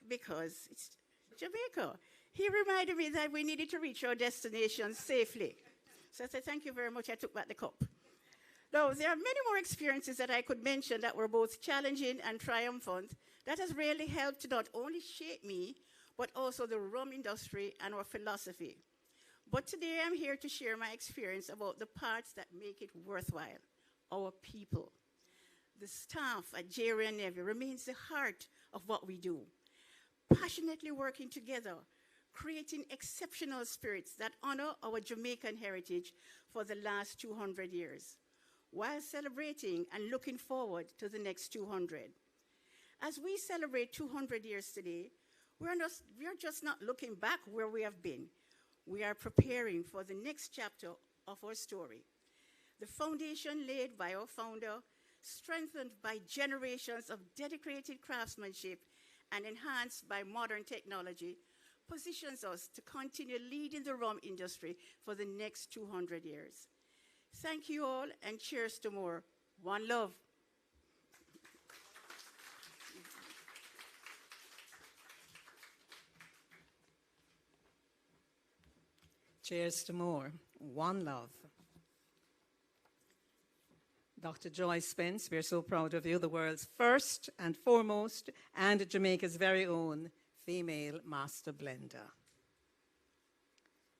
Because it's Jamaica. He reminded me that we needed to reach our destination safely. So I said, thank you very much. I took back the cup. Now, there are many more experiences that I could mention that were both challenging and triumphant that has really helped to not only shape me, but also the rum industry and our philosophy. But today I'm here to share my experience about the parts that make it worthwhile, our people. The staff at Wray and Nephew remains the heart of what we do, passionately working together, creating exceptional spirits that honor our Jamaican heritage for the last 200 years, while celebrating and looking forward to the next 200. As we celebrate 200 years today, we're just not looking back where we have been. We are preparing for the next chapter of our story. The foundation laid by our founder, strengthened by generations of dedicated craftsmanship and enhanced by modern technology, positions us to continue leading the rum industry for the next 200 years. Thank you all, and cheers to more. One love. Cheers to more. One love. Dr. Joy Spence, we're so proud of you, the world's first and foremost, and Jamaica's very own female master blender.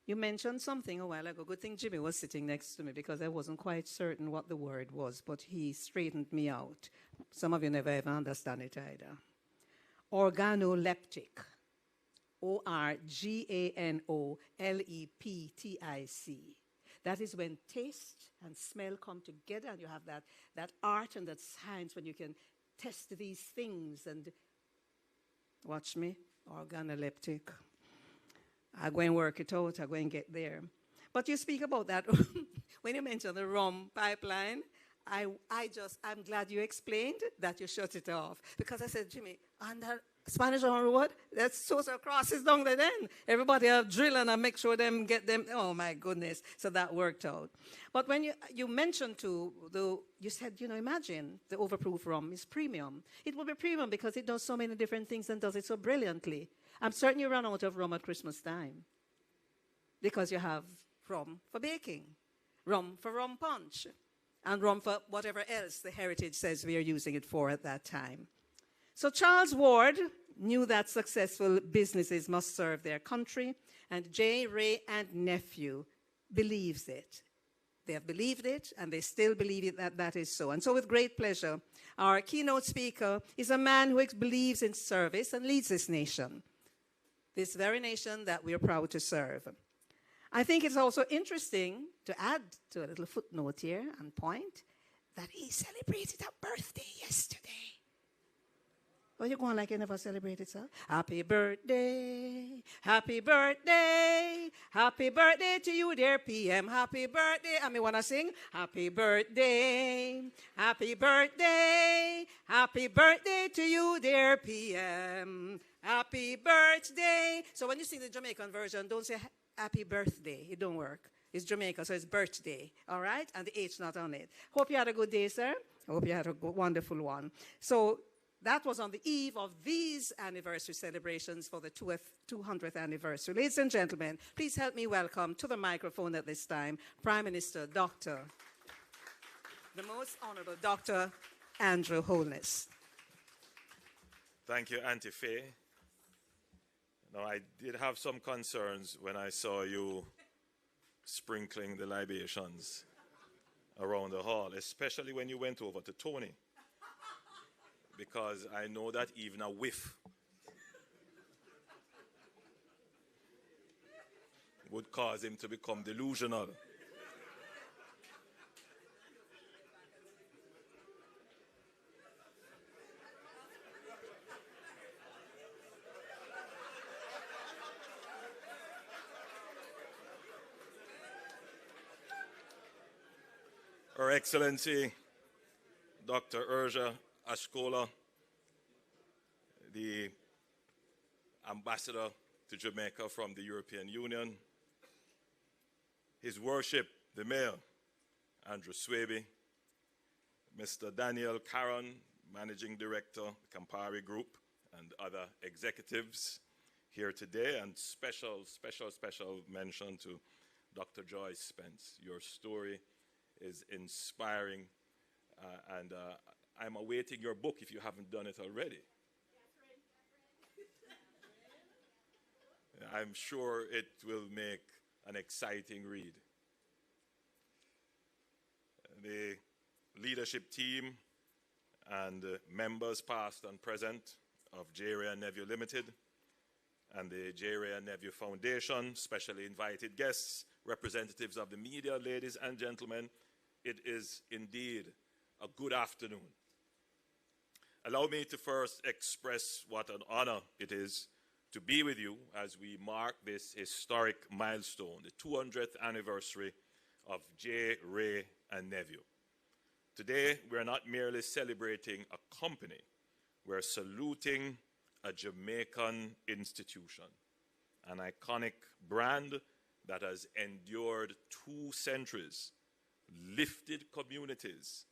You mentioned something a while ago. Good thing Jimmy was sitting next to me because I wasn't quite certain what the word was, but he straightened me out. Some of you never ever understand it either. Organoleptic. Organoleptic. That is when taste and smell come together and you have that art and that science when you can test these things and watch me, organoleptic. I go and work it out, I go and get there. But you speak about that when you mention the rum pipeline. I'm glad you explained that you shut it off. Because I said, Jimmy, on that Spanish on road, that's so crosses down the then. Everybody have drill and I make sure them get them. Oh my goodness. So that worked out. But when you mentioned you said, imagine the overproof rum is premium. It will be premium because it does so many different things and does it so brilliantly. I'm certain you run out of rum at Christmas time because you have rum for baking, rum for rum punch, and rum for whatever else the heritage says we are using it for at that time. So Charles Ward knew that successful businesses must serve their country, and Wray and Nephew believes it. They have believed it, and they still believe it that is so. And so with great pleasure, our keynote speaker is a man who believes in service and leads this nation, this very nation that we are proud to serve. I think it's also interesting to add to a little footnote here and point that he celebrated a birthday yesterday. Well, you're going like you never celebrated, sir. Happy birthday, happy birthday, happy birthday to you, dear PM. Happy birthday. I want to sing. Happy birthday, happy birthday, happy birthday to you, dear PM. Happy birthday. So when you sing the Jamaican version, don't say happy birthday. It don't work. It's Jamaica, so it's birthday. All right? And the H not on it. Hope you had a good day, sir. Hope you had a wonderful one. So that was on the eve of these anniversary celebrations for the 200th anniversary. Ladies and gentlemen, please help me welcome to the microphone at this time, Prime Minister Dr. the Most Honorable Dr. Andrew Holness. Thank you, Auntie Faye. Now, I did have some concerns when I saw you sprinkling the libations around the hall, especially when you went over to Tony. Because I know that even a whiff would cause him to become delusional. Her Excellency, Dr. Urja Ashkola, the ambassador to Jamaica from the European Union, His Worship, the Mayor, Andrew Swaby, Mr. Daniel Caron, Managing Director, Campari Group, and other executives here today, and special mention to Dr. Joy Spence. Your story is inspiring. And I'm awaiting your book if you haven't done it already. I'm sure it will make an exciting read. The leadership team and members past and present of J. Wray and Nephew Limited and the J. Wray and Nephew Foundation, specially invited guests, representatives of the media, ladies and gentlemen, it is indeed a good afternoon. Allow me to first express what an honor it is to be with you as we mark this historic milestone, the 200th anniversary of J. Wray and Nephew. Today, we're not merely celebrating a company, we're saluting a Jamaican institution, an iconic brand that has endured 2 centuries, lifted communities,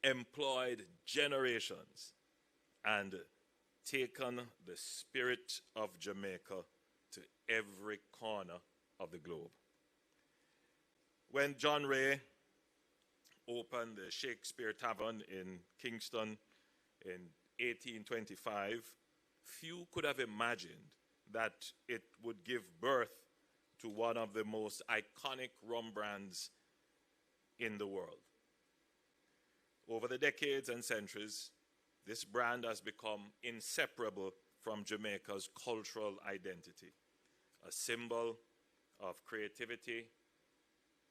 employed generations, and taken the spirit of Jamaica to every corner of the globe. When John Wray opened the Shakespeare Tavern in Kingston in 1825, few could have imagined that it would give birth to one of the most iconic rum brands in the world. Over the decades and centuries, this brand has become inseparable from Jamaica's cultural identity, a symbol of creativity,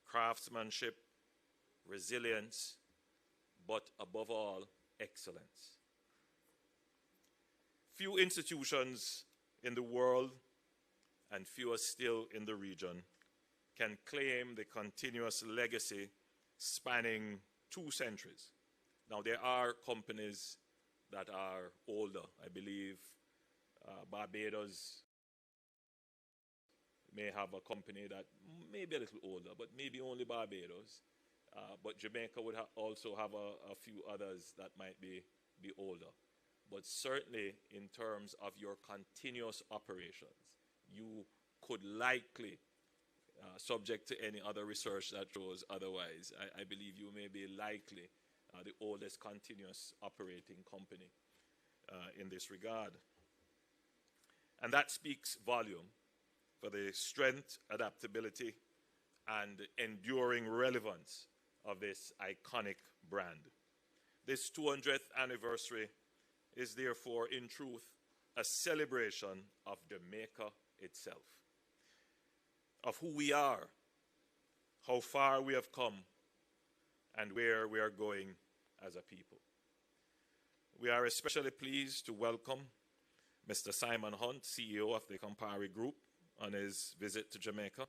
craftsmanship, resilience, but above all, excellence. Few institutions in the world, and fewer still in the region, can claim the continuous legacy spanning 2 centuries. Now, there are companies that are older. I believe Barbados may have a company that may be a little older, but maybe only Barbados. But Jamaica would also have a few others that might be older. But certainly in terms of your continuous operations, you could likely, subject to any other research that shows otherwise, I believe you may be likely the oldest continuous operating company in this regard. And that speaks volume for the strength, adaptability, and enduring relevance of this iconic brand. This 200th anniversary is therefore, in truth, a celebration of Jamaica itself, of who we are, how far we have come, and where we are going as a people. We are especially pleased to welcome Mr. Simon Hunt, CEO of the Campari Group, on his visit to Jamaica.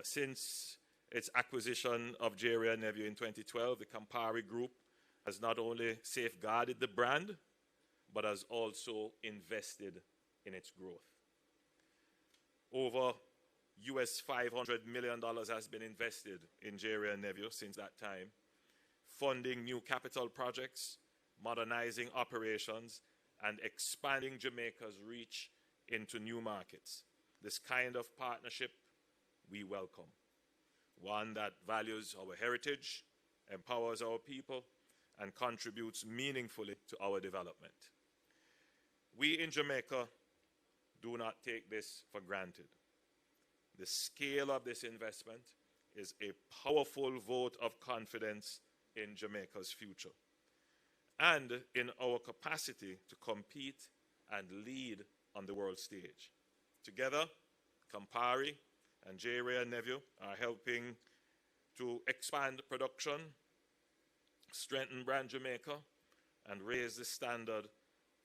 Since its acquisition of J. Wray and Nephew in 2012, the Campari Group has not only safeguarded the brand, but has also invested in its growth. Over US $500 million has been invested in J. Wray and Nephew since that time, funding new capital projects, modernizing operations, and expanding Jamaica's reach into new markets. This kind of partnership we welcome, one that values our heritage, empowers our people, and contributes meaningfully to our development. We in Jamaica do not take this for granted. The scale of this investment is a powerful vote of confidence in Jamaica's future and in our capacity to compete and lead on the world stage. Together, Campari and J. Wray and Nephew are helping to expand production, strengthen brand Jamaica, and raise the standard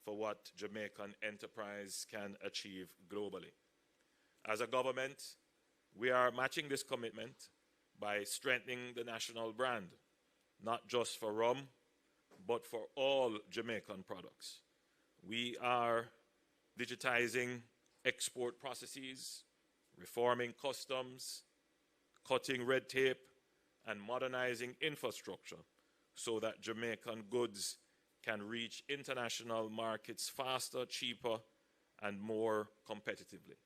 for what Jamaican enterprise can achieve globally. As a government, we are matching this commitment by strengthening the national brand, not just for rum, but for all Jamaican products. We are digitizing export processes, reforming customs, cutting red tape, and modernizing infrastructure so that Jamaican goods can reach international markets faster, cheaper, and more competitively.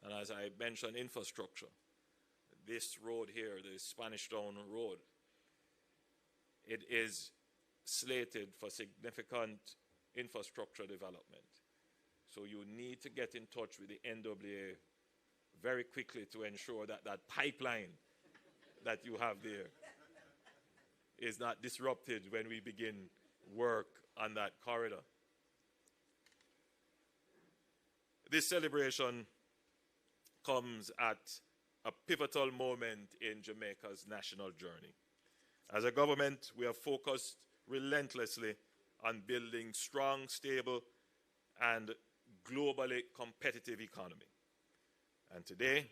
And as I mentioned infrastructure, this road here, the Spanish Town Road, it is slated for significant infrastructure development. So you need to get in touch with the NWA very quickly to ensure that that pipeline that you have there is not disrupted when we begin work on that corridor. This celebration comes at a pivotal moment in Jamaica's national journey. As a government, we have focused relentlessly on building strong, stable, and globally competitive economy. And today,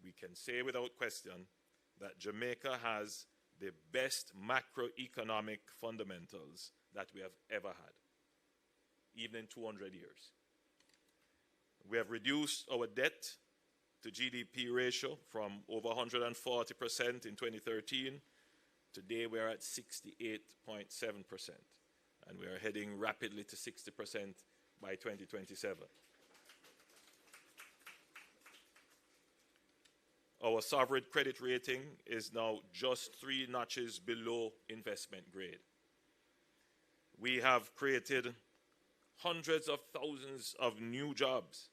we can say without question that Jamaica has the best macroeconomic fundamentals that we have ever had, even in 200 years. We have reduced our debt to GDP ratio from over 140% in 2013. Today we are at 68.7%, and we are heading rapidly to 60% by 2027. Our sovereign credit rating is now just 3 notches below investment grade. We have created hundreds of thousands of new jobs,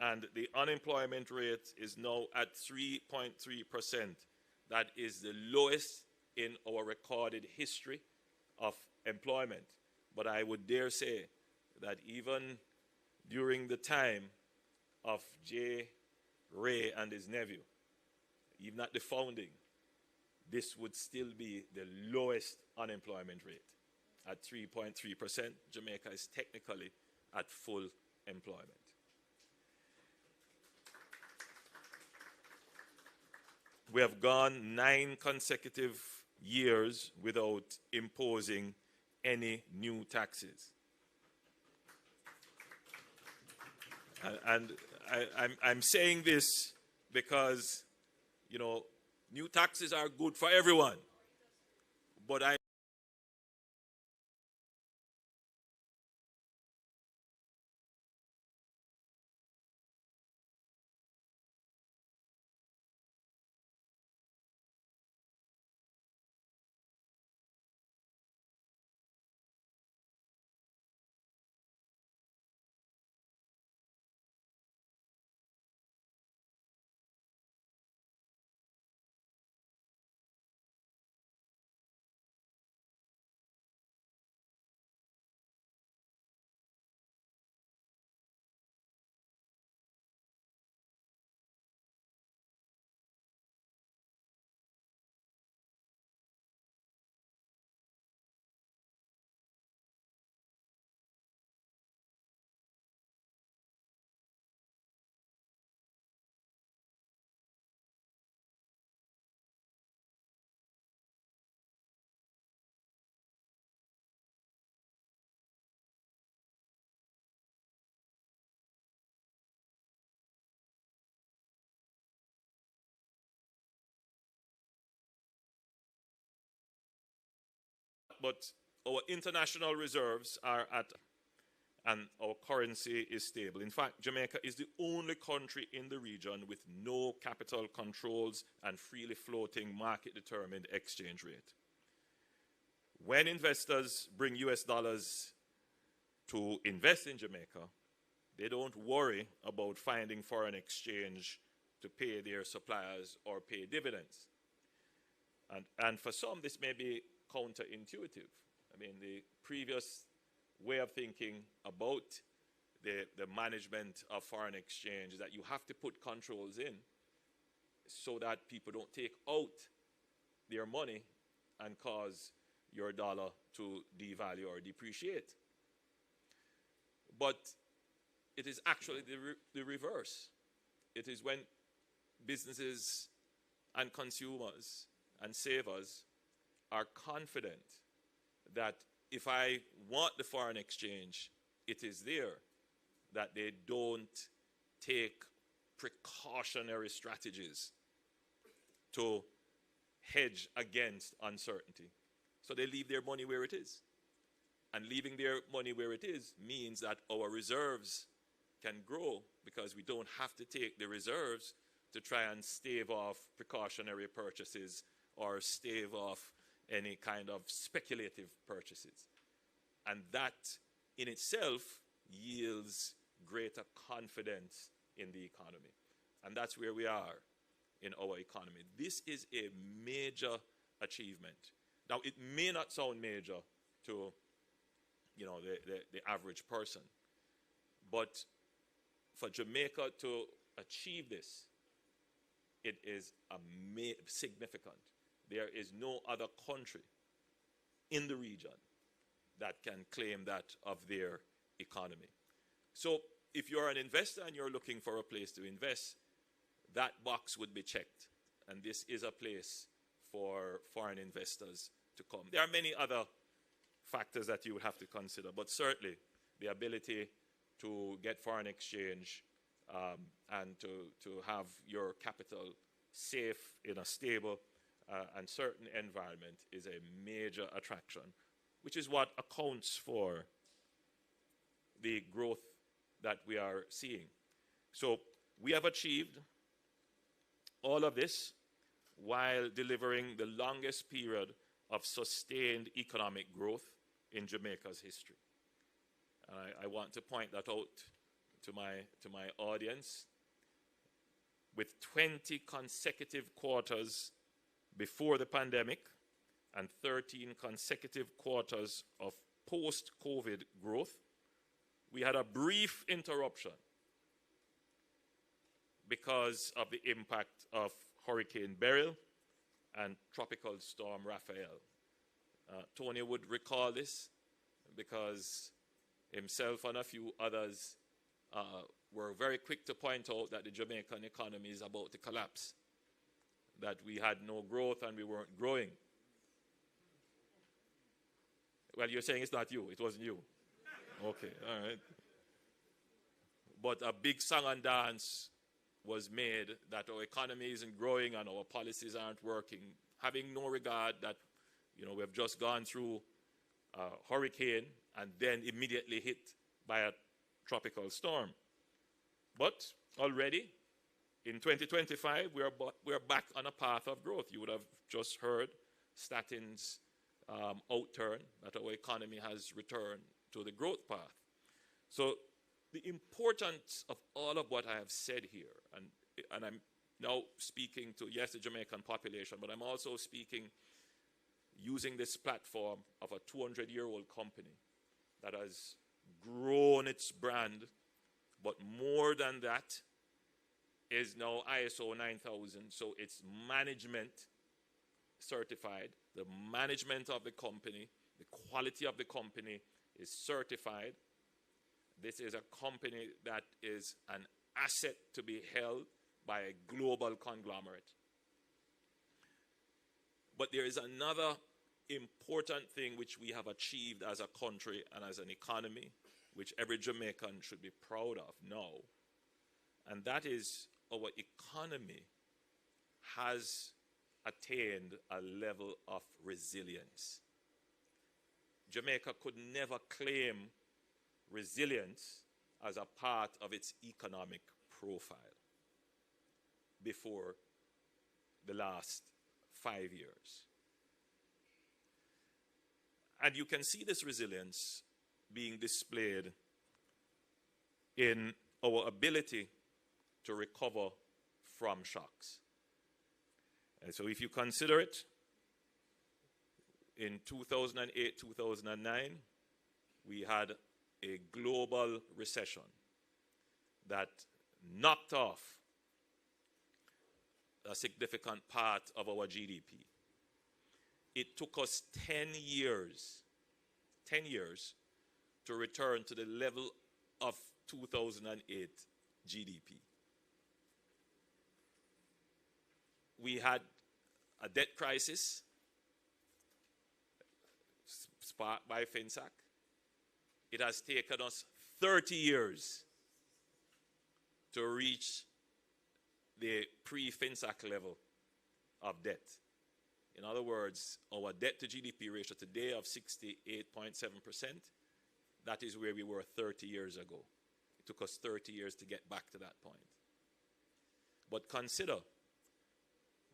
and the unemployment rate is now at 3.3%. That is the lowest in our recorded history of employment. But I would dare say that even during the time of Wray and his nephew, even at the founding, this would still be the lowest unemployment rate. At 3.3%, Jamaica is technically at full employment. We have gone 9 consecutive years without imposing any new taxes. And I'm saying this because, you know, new taxes are good for everyone. But our international reserves are at, and our currency is stable. In fact, Jamaica is the only country in the region with no capital controls and freely floating market-determined exchange rate. When investors bring US dollars to invest in Jamaica, they don't worry about finding foreign exchange to pay their suppliers or pay dividends. And for some, this may be counterintuitive. I mean, the previous way of thinking about the management of foreign exchange is that you have to put controls in so that people don't take out their money and cause your dollar to devalue or depreciate. But it is actually the reverse. It is when businesses and consumers and savers are confident that if I want the foreign exchange, it is there, that they don't take precautionary strategies to hedge against uncertainty. So they leave their money where it is. And leaving their money where it is means that our reserves can grow because we don't have to take the reserves to try and stave off precautionary purchases or stave off any kind of speculative purchases. And that in itself yields greater confidence in the economy. And that's where we are in our economy. This is a major achievement. Now, it may not sound major to, you know, the average person, but for Jamaica to achieve this, it is significant. There is no other country in the region that can claim that of their economy. So if you're an investor and you're looking for a place to invest, that box would be checked. And this is a place for foreign investors to come. There are many other factors that you would have to consider, but certainly the ability to get foreign exchange and to have your capital safe in a stable and certain environment is a major attraction, which is what accounts for the growth that we are seeing. So we have achieved all of this while delivering the longest period of sustained economic growth in Jamaica's history. I want to point that out to my audience. With 20 consecutive quarters before the pandemic and 13 consecutive quarters of post-COVID growth, we had a brief interruption because of the impact of Hurricane Beryl and Tropical Storm Raphael. Tony would recall this because himself and a few others were very quick to point out that the Jamaican economy is about to collapse, that we had no growth and we weren't growing. Well, you're saying it's not you, it wasn't you. Okay, all right. But a big song and dance was made that our economy isn't growing and our policies aren't working, having no regard that, you know, we've just gone through a hurricane and then immediately hit by a tropical storm. But already in 2025, we are back on a path of growth. You would have just heard Statin's outturn that our economy has returned to the growth path. So the importance of all of what I have said here, and I'm now speaking to, yes, the Jamaican population, but I'm also speaking using this platform of a 200-year-old company that has grown its brand, but more than that is now ISO 9000, so it's management certified. The management of the company, the quality of the company is certified. This is a company that is an asset to be held by a global conglomerate. But there is another important thing which we have achieved as a country and as an economy, which every Jamaican should be proud of now, and that is our economy has attained a level of resilience. Jamaica could never claim resilience as a part of its economic profile before the last 5 years. And you can see this resilience being displayed in our ability to recover from shocks. And so if you consider it, in 2008, 2009, we had a global recession that knocked off a significant part of our GDP. It took us 10 years to return to the level of 2008 GDP. We had a debt crisis sparked by FinSAC. It has taken us 30 years to reach the pre-FinSAC level of debt. In other words, our debt to GDP ratio today of 68.7%, that is where we were 30 years ago. It took us 30 years to get back to that point. But consider,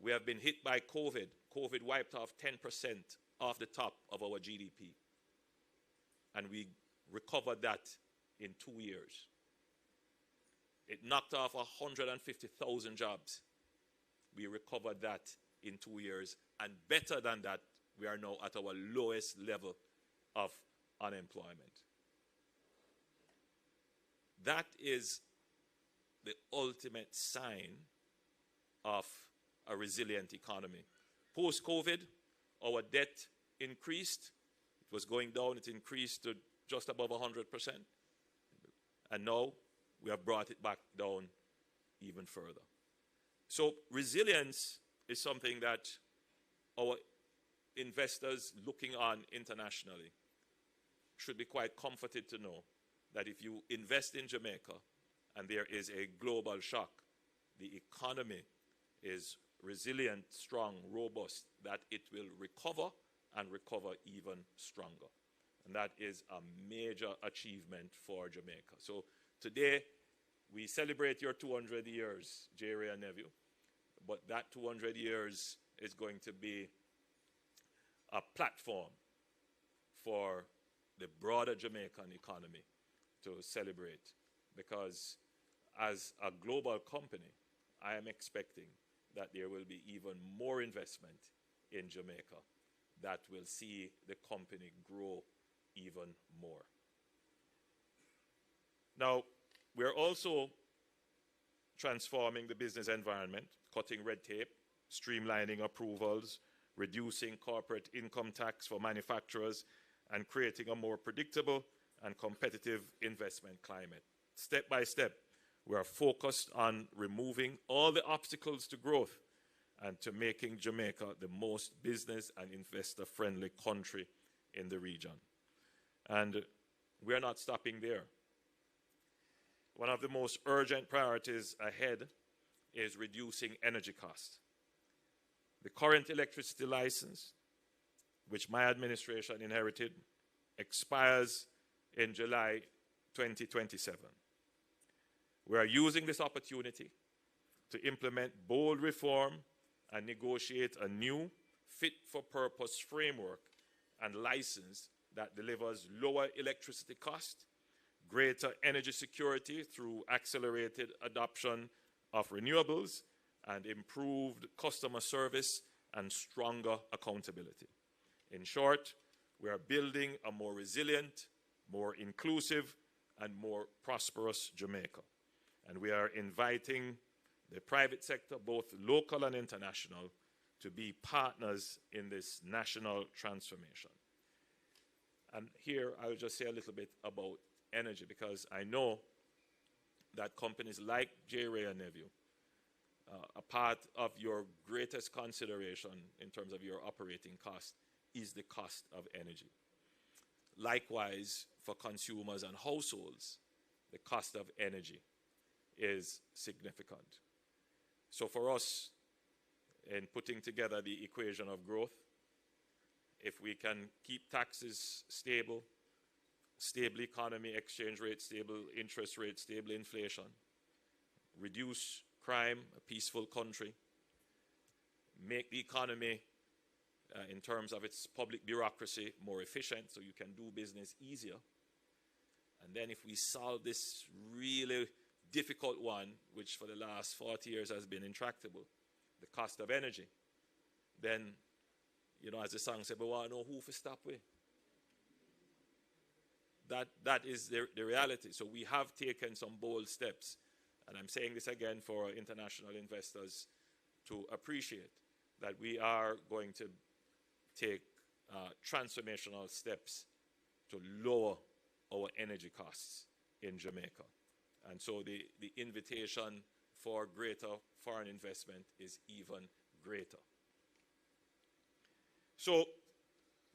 we have been hit by COVID. COVID wiped off 10% off the top of our GDP. And we recovered that in 2 years. It knocked off 150,000 jobs. We recovered that in 2 years. And better than that, we are now at our lowest level of unemployment. That is the ultimate sign of a resilient economy. Post-COVID, our debt increased. It was going down. It increased to just above 100%. And now we have brought it back down even further. So resilience is something that our investors looking on internationally should be quite comforted to know that if you invest in Jamaica and there is a global shock, the economy is resilient, strong, robust, that it will recover and recover even stronger. And that is a major achievement for Jamaica. So today, we celebrate your 200 years, Wray and Nephew, but that 200 years is going to be a platform for the broader Jamaican economy to celebrate, because as a global company, I am expecting that there will be even more investment in Jamaica that will see the company grow even more. Now, we're also transforming the business environment, cutting red tape, streamlining approvals, reducing corporate income tax for manufacturers, and creating a more predictable and competitive investment climate. Step by step, we are focused on removing all the obstacles to growth and to making Jamaica the most business and investor-friendly country in the region. And we are not stopping there. One of the most urgent priorities ahead is reducing energy costs. The current electricity license, which my administration inherited, expires in July 2027. We are using this opportunity to implement bold reform and negotiate a new fit-for-purpose framework and license that delivers lower electricity costs, greater energy security through accelerated adoption of renewables, and improved customer service and stronger accountability. In short, we are building a more resilient, more inclusive, and more prosperous Jamaica. And we are inviting the private sector, both local and international, to be partners in this national transformation. And here I'll just say a little bit about energy, because I know that companies like Wray and Nephew, a part of your greatest consideration in terms of your operating cost is the cost of energy. Likewise, for consumers and households, the cost of energy is significant. So for us, in putting together the equation of growth, if we can keep taxes stable, stable economy, exchange rate, stable interest rate, stable inflation, reduce crime, a peaceful country, make the economy in terms of its public bureaucracy more efficient so you can do business easier. And then if we solve this really difficult one, which for the last 40 years has been intractable, the cost of energy, then, you know, as the song said, we want to know who to stop with. That is the reality. So we have taken some bold steps. And I'm saying this again for international investors to appreciate that we are going to take transformational steps to lower our energy costs in Jamaica. And so the invitation for greater foreign investment is even greater. So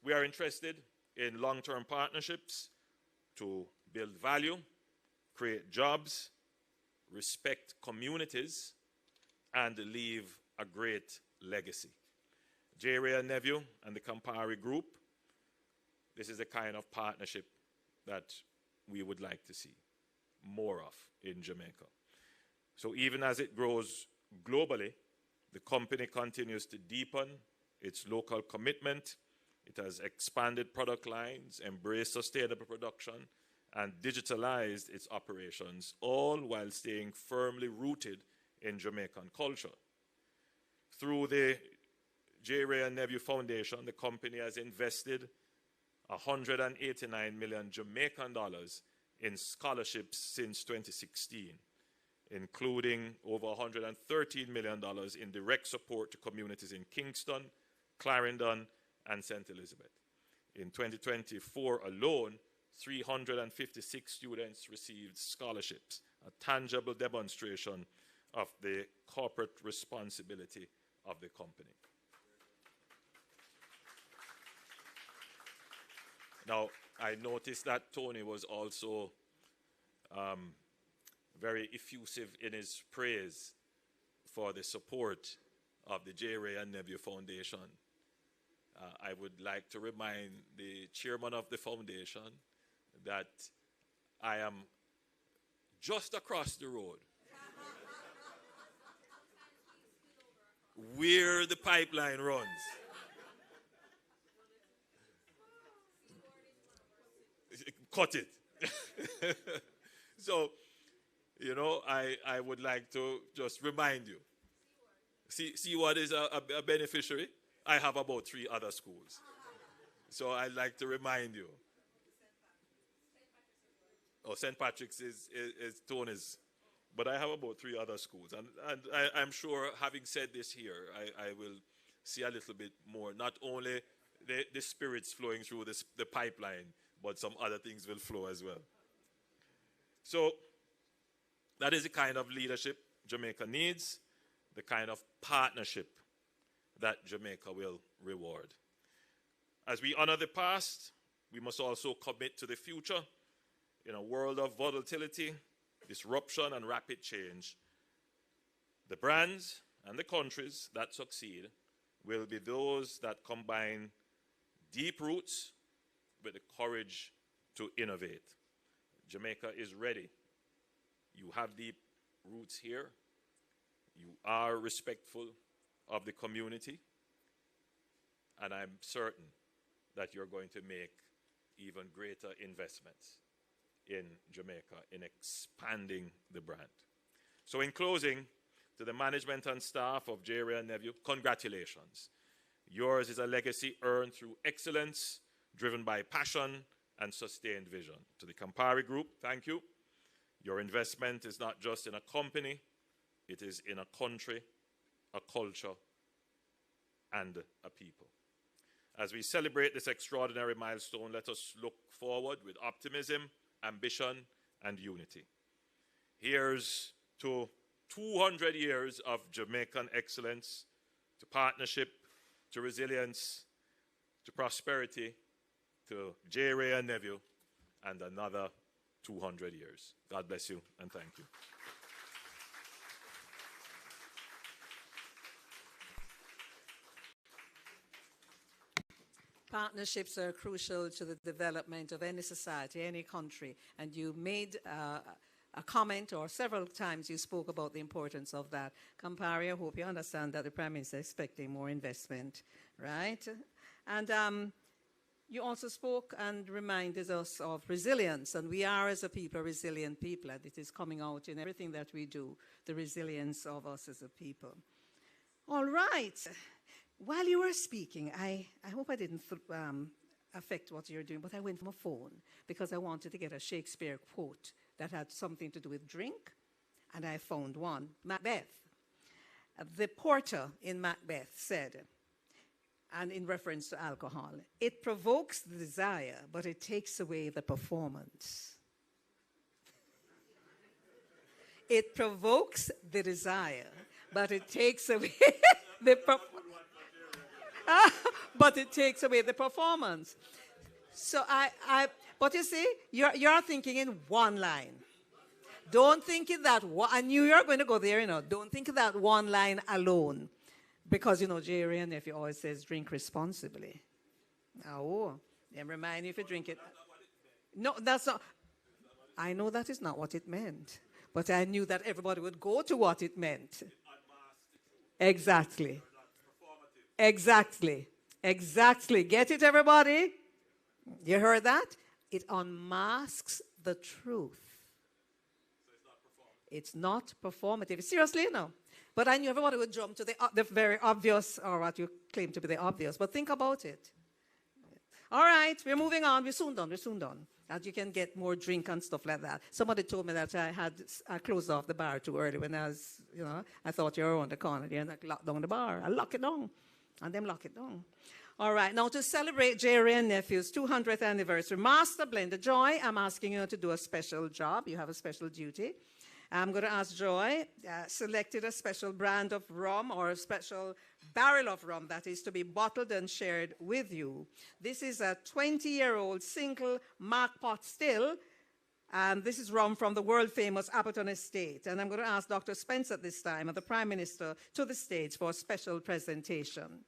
we are interested in long-term partnerships to build value, create jobs, respect communities, and leave a great legacy. Wray and Nephew and the Campari Group, this is the kind of partnership that we would like to see more of in Jamaica. So even as it grows globally, the company continues to deepen its local commitment, It has expanded product lines, embraced sustainable production, and digitalized its operations, all while staying firmly rooted in Jamaican culture. Through the J. Wray and Nephew Foundation, the company has invested 189 million Jamaican dollars in scholarships since 2016, including over $113 million in direct support to communities in Kingston, Clarendon, and St. Elizabeth. In 2024 alone, 356 students received scholarships, a tangible demonstration of the corporate responsibility of the company. Now, I noticed that Tony was also very effusive in his praise for the support of the J. Wray and Nephew Foundation. I would like to remind the chairman of the foundation that I am just across the road where the pipeline runs. Cut it. So, you know, I would like to just remind you. See what is a beneficiary? I have about 3 other schools. So I'd like to remind you. Oh, St. Patrick's is Tony's. But I have about 3 other schools. And I'm sure, having said this here, I will see a little bit more. Not only the spirits flowing through the pipeline, but some other things will flow as well. So that is the kind of leadership Jamaica needs, the kind of partnership that Jamaica will reward. As we honor the past, we must also commit to the future. In a world of volatility, disruption, and rapid change, the brands and the countries that succeed will be those that combine deep roots with the courage to innovate. Jamaica is ready. You have deep roots here. You are respectful of the community. And I'm certain that you're going to make even greater investments in Jamaica in expanding the brand. So in closing, to the management and staff of J. Wray and Nephew, congratulations. Yours is a legacy earned through excellence, driven by passion and sustained vision. To the Campari Group, thank you. Your investment is not just in a company, it is in a country, a culture, and a people. As we celebrate this extraordinary milestone, let us look forward with optimism, ambition, and unity. Here's to 200 years of Jamaican excellence, to partnership, to resilience, to prosperity, to J. Wray and Nephew, and another 200 years. God bless you, and thank you. Partnerships are crucial to the development of any society, any country. And you made a comment, or several times you spoke about the importance of that. Campari, I hope you understand that the Prime Minister is expecting more investment, right? And you also spoke and reminded us of resilience. And we are, as a people, a resilient people. And it is coming out in everything that we do, the resilience of us as a people. All right. While you were speaking, I hope I didn't affect what you're doing, but I went from a phone because I wanted to get a Shakespeare quote that had something to do with drink, and I found one. Macbeth. The porter in Macbeth said, and in reference to alcohol, it provokes the desire, but it takes away the performance. It provokes the desire, but it takes away the performance. But it takes away the performance. So but you see, you're thinking in one line. Don't think in that one. I knew you were going to go there, you know. Don't think of that one line alone. Because, you know, J. Wray and Nephew always says, drink responsibly. Oh, then remind you if you drink it. No, that's not. I know that is not what it meant. But I knew that everybody would go to what it meant. Exactly. Exactly. Exactly. Get it, everybody? You heard that? It unmasks the truth. It's not performative. Seriously, no. But I knew everybody would jump to the very obvious, or what you claim to be the obvious. But think about it. All right, we're moving on. We're soon done. We're soon done. As you can get more drink and stuff like that. Somebody told me that I closed off the bar too early when I thought you were on the corner there and I locked down the bar. I lock it down. And them lock it down. All right, now to celebrate Wray and Nephew's 200th anniversary, Master Blender Joy, I'm asking you to do a special job. You have a special duty. I'm going to ask Joy, selected a special brand of rum or a special barrel of rum that is to be bottled and shared with you. This is a 20-year-old single mark pot still, and this is rum from the world-famous Appleton Estate. And I'm going to ask Dr. Spence at this time and the Prime Minister to the stage for a special presentation.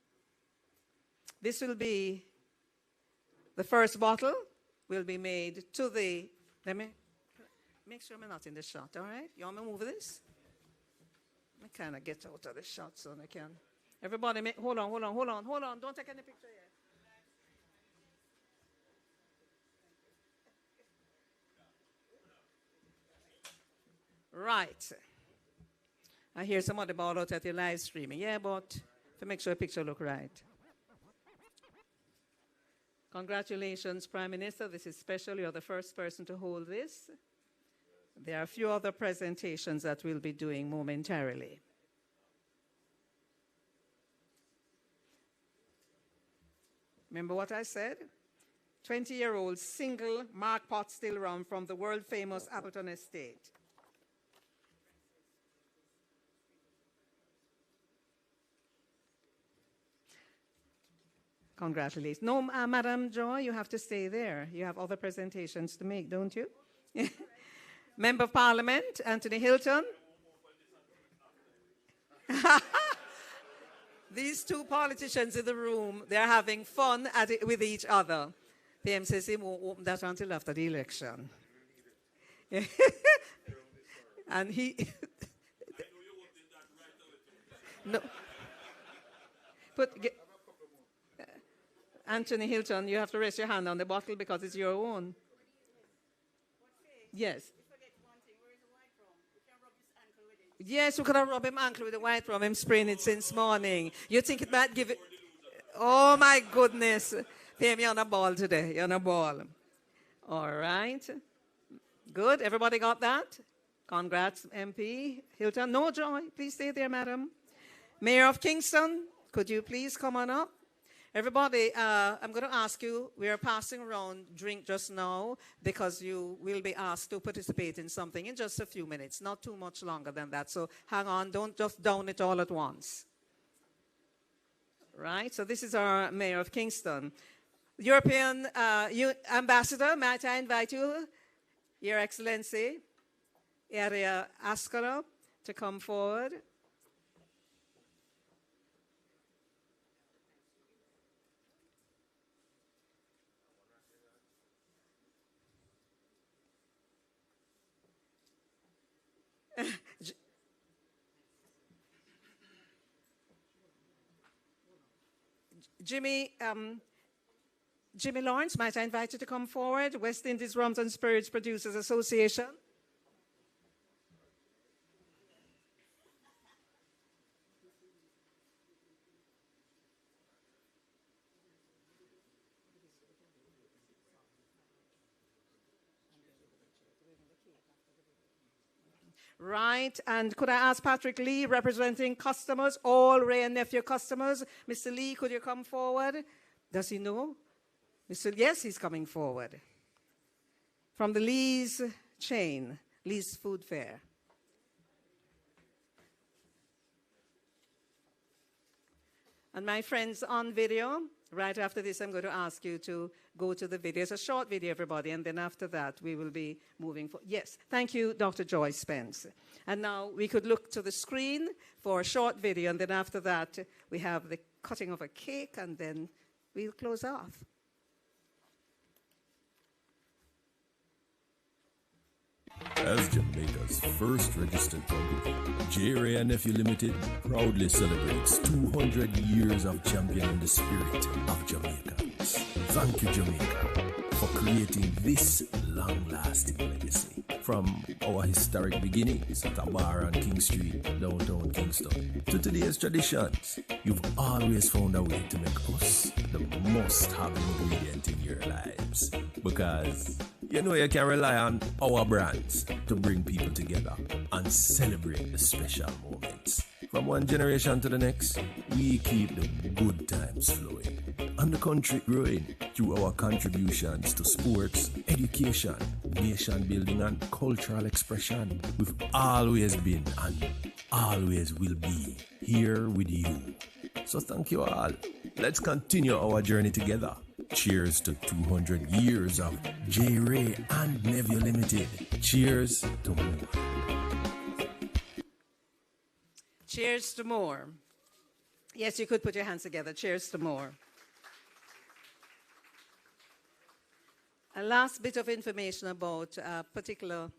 This will be, the first bottle will be made to the, let me make sure I'm not in the shot, all right? You want me to move this? I kind of get out of the shot so I can. Everybody, hold on. Don't take any picture yet. Right. I hear somebody ball out at your live streaming. Yeah, but to make sure the picture look right. Congratulations, Prime Minister. This is special. You're the first person to hold this. There are a few other presentations that we'll be doing momentarily. Remember what I said? 20-year-old single mark pot still rum from the world-famous Appleton Estate. Congratulations. No, Madam Joy, you have to stay there. You have other presentations to make, don't you? Member of Parliament, Anthony Hilton. These two politicians in the room, they're having fun with each other. PM says he won't open that until after the election. And he... no. Anthony Hilton, you have to raise your hand on the bottle because it's your own. Yes. Yes, we could have rubbed him ankle with the white rum. I'm spraying it since morning. You think it might give it... Oh, my goodness. PM, you're on a ball today. You're on a ball. All right. Good. Everybody got that? Congrats, MP Hilton. No, Joy. Please stay there, madam. Mayor of Kingston, could you please come on up? Everybody, I'm going to ask you, we are passing around drink just now because you will be asked to participate in something in just a few minutes, not too much longer than that. So hang on, don't just down it all at once. Right, so this is our Mayor of Kingston. European Ambassador, might I invite you, Your Excellency, Area Ascolo, to come forward. Jimmy Lawrence, might I invite you to come forward? West Indies Rums and Spirits Producers Association. Right, and could I ask Patrick Lee, representing customers, all Wray and Nephew customers? Mr. Lee, could you come forward? Does he know? Yes, he's coming forward. From the Lee's chain, Lee's Food Fair. And my friends on video, right after this, I'm going to ask you to go to the video. It's a short video, everybody, and then after that, we will be moving forward. Yes, thank you, Dr. Joy Spence. And now we could look to the screen for a short video, and then after that, we have the cutting of a cake, and then we'll close off. As Jamaica's first registered company, Wray and Nephew Limited proudly celebrates 200 years of championing the spirit of Jamaicans. Thank you, Jamaica, for creating this long-lasting legacy. From our historic beginnings at a bar on King Street, downtown Kingston, to today's traditions, you've always found a way to make us the must-have ingredient in your lives. Because you know you can rely on our brands to bring people together and celebrate the special moments. From one generation to the next, we keep the good times flowing and the country growing through our contributions to sports, education, nation building, and cultural expression. We've always been and always will be here with you. So thank you all. Let's continue our journey together. Cheers to 200 years of Wray and Nephew Limited. Cheers to more. Cheers to more. Yes, you could put your hands together. Cheers to more. A last bit of information about a particular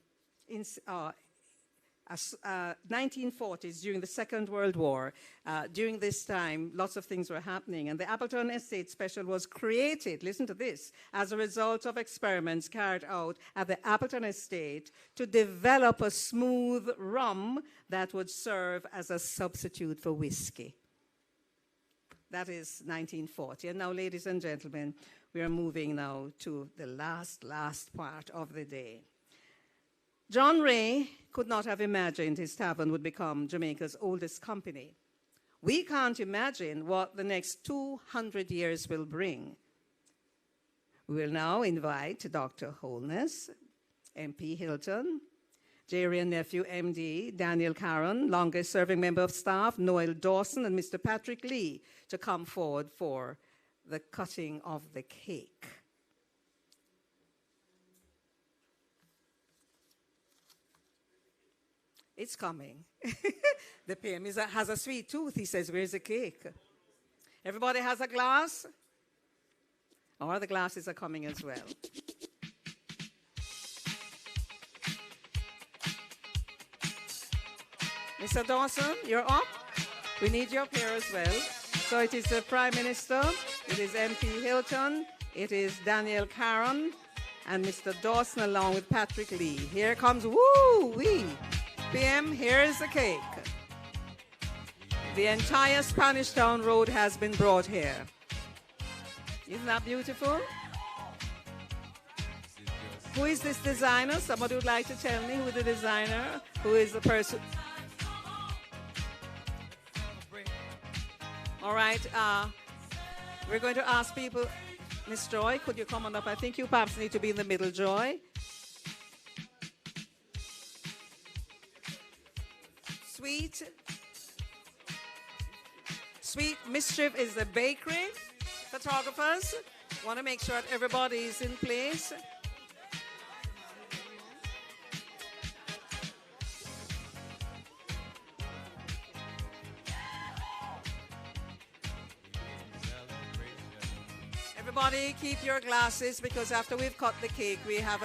1940s, during the Second World War. During this time, lots of things were happening, and the Appleton Estate Special was created, listen to this, as a result of experiments carried out at the Appleton Estate to develop a smooth rum that would serve as a substitute for whiskey. That is 1940. And now, ladies and gentlemen, we are moving now to the last part of the day. John Wray could not have imagined his tavern would become Jamaica's oldest company. We can't imagine what the next 200 years will bring. We will now invite Dr. Holness, MP Hilton, Wray and Nephew, MD, Daniel Caron, longest-serving member of staff, Noel Dawson, and Mr. Patrick Lee to come forward for the cutting of the cake. It's coming. The PM has a sweet tooth. He says, where's the cake? Everybody has a glass? Or the glasses are coming as well. Mr. Dawson, you're up. We need you up here as well. So it is the Prime Minister, it is MP Hilton, it is Daniel Caron, and Mr. Dawson along with Patrick Lee. Here comes, woo-wee. PM, here is the cake. The entire Spanish Town Road has been brought here. Isn't that beautiful? Who is this designer? Somebody would like to tell me who the designer, who is the person? All right, we're going to ask people, Miss Joy, could you come on up? I think you perhaps need to be in the middle, Joy. Sweet Mischief is the bakery. Photographers, want to make sure that everybody is in place. Everybody keep your glasses, because after we've cut the cake, we have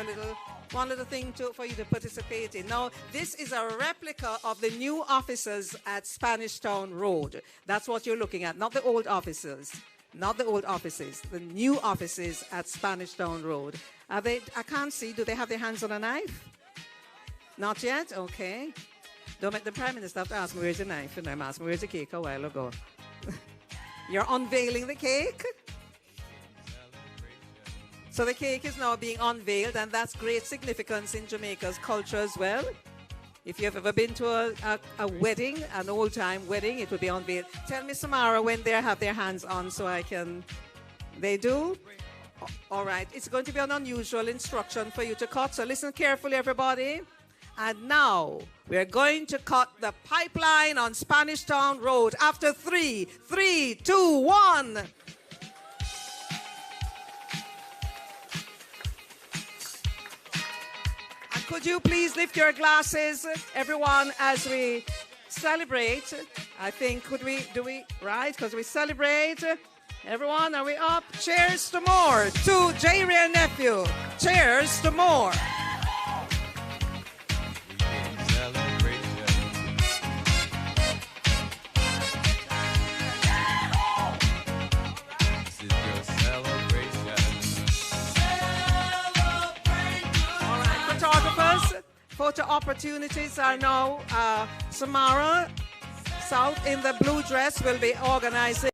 one little thing for you to participate in. Now, this is a replica of the new offices at Spanish Town Road. That's what you're looking at, not the old offices. Not the old offices, the new offices at Spanish Town Road. I can't see, do they have their hands on a knife? Not yet? Okay. Don't make the Prime Minister have to ask me, where's the knife? And I'm asking, where's the cake a while ago? You're unveiling the cake? So the cake is now being unveiled, and that's great significance in Jamaica's culture as well. If you've ever been to a wedding, an old-time wedding, it would be unveiled. Tell me, Samara, when they have their hands on so I can... They do? All right. It's going to be an unusual instruction for you to cut, so listen carefully, everybody. And now, we're going to cut the pipeline on Spanish Town Road after 3, 2, 1... Could you please lift your glasses, everyone, as we celebrate? I think, right? Because we celebrate. Everyone, are we up? Cheers to more. To Wray and Nephew. Cheers to more. Photo opportunities are now, Samara South in the blue dress will be organizing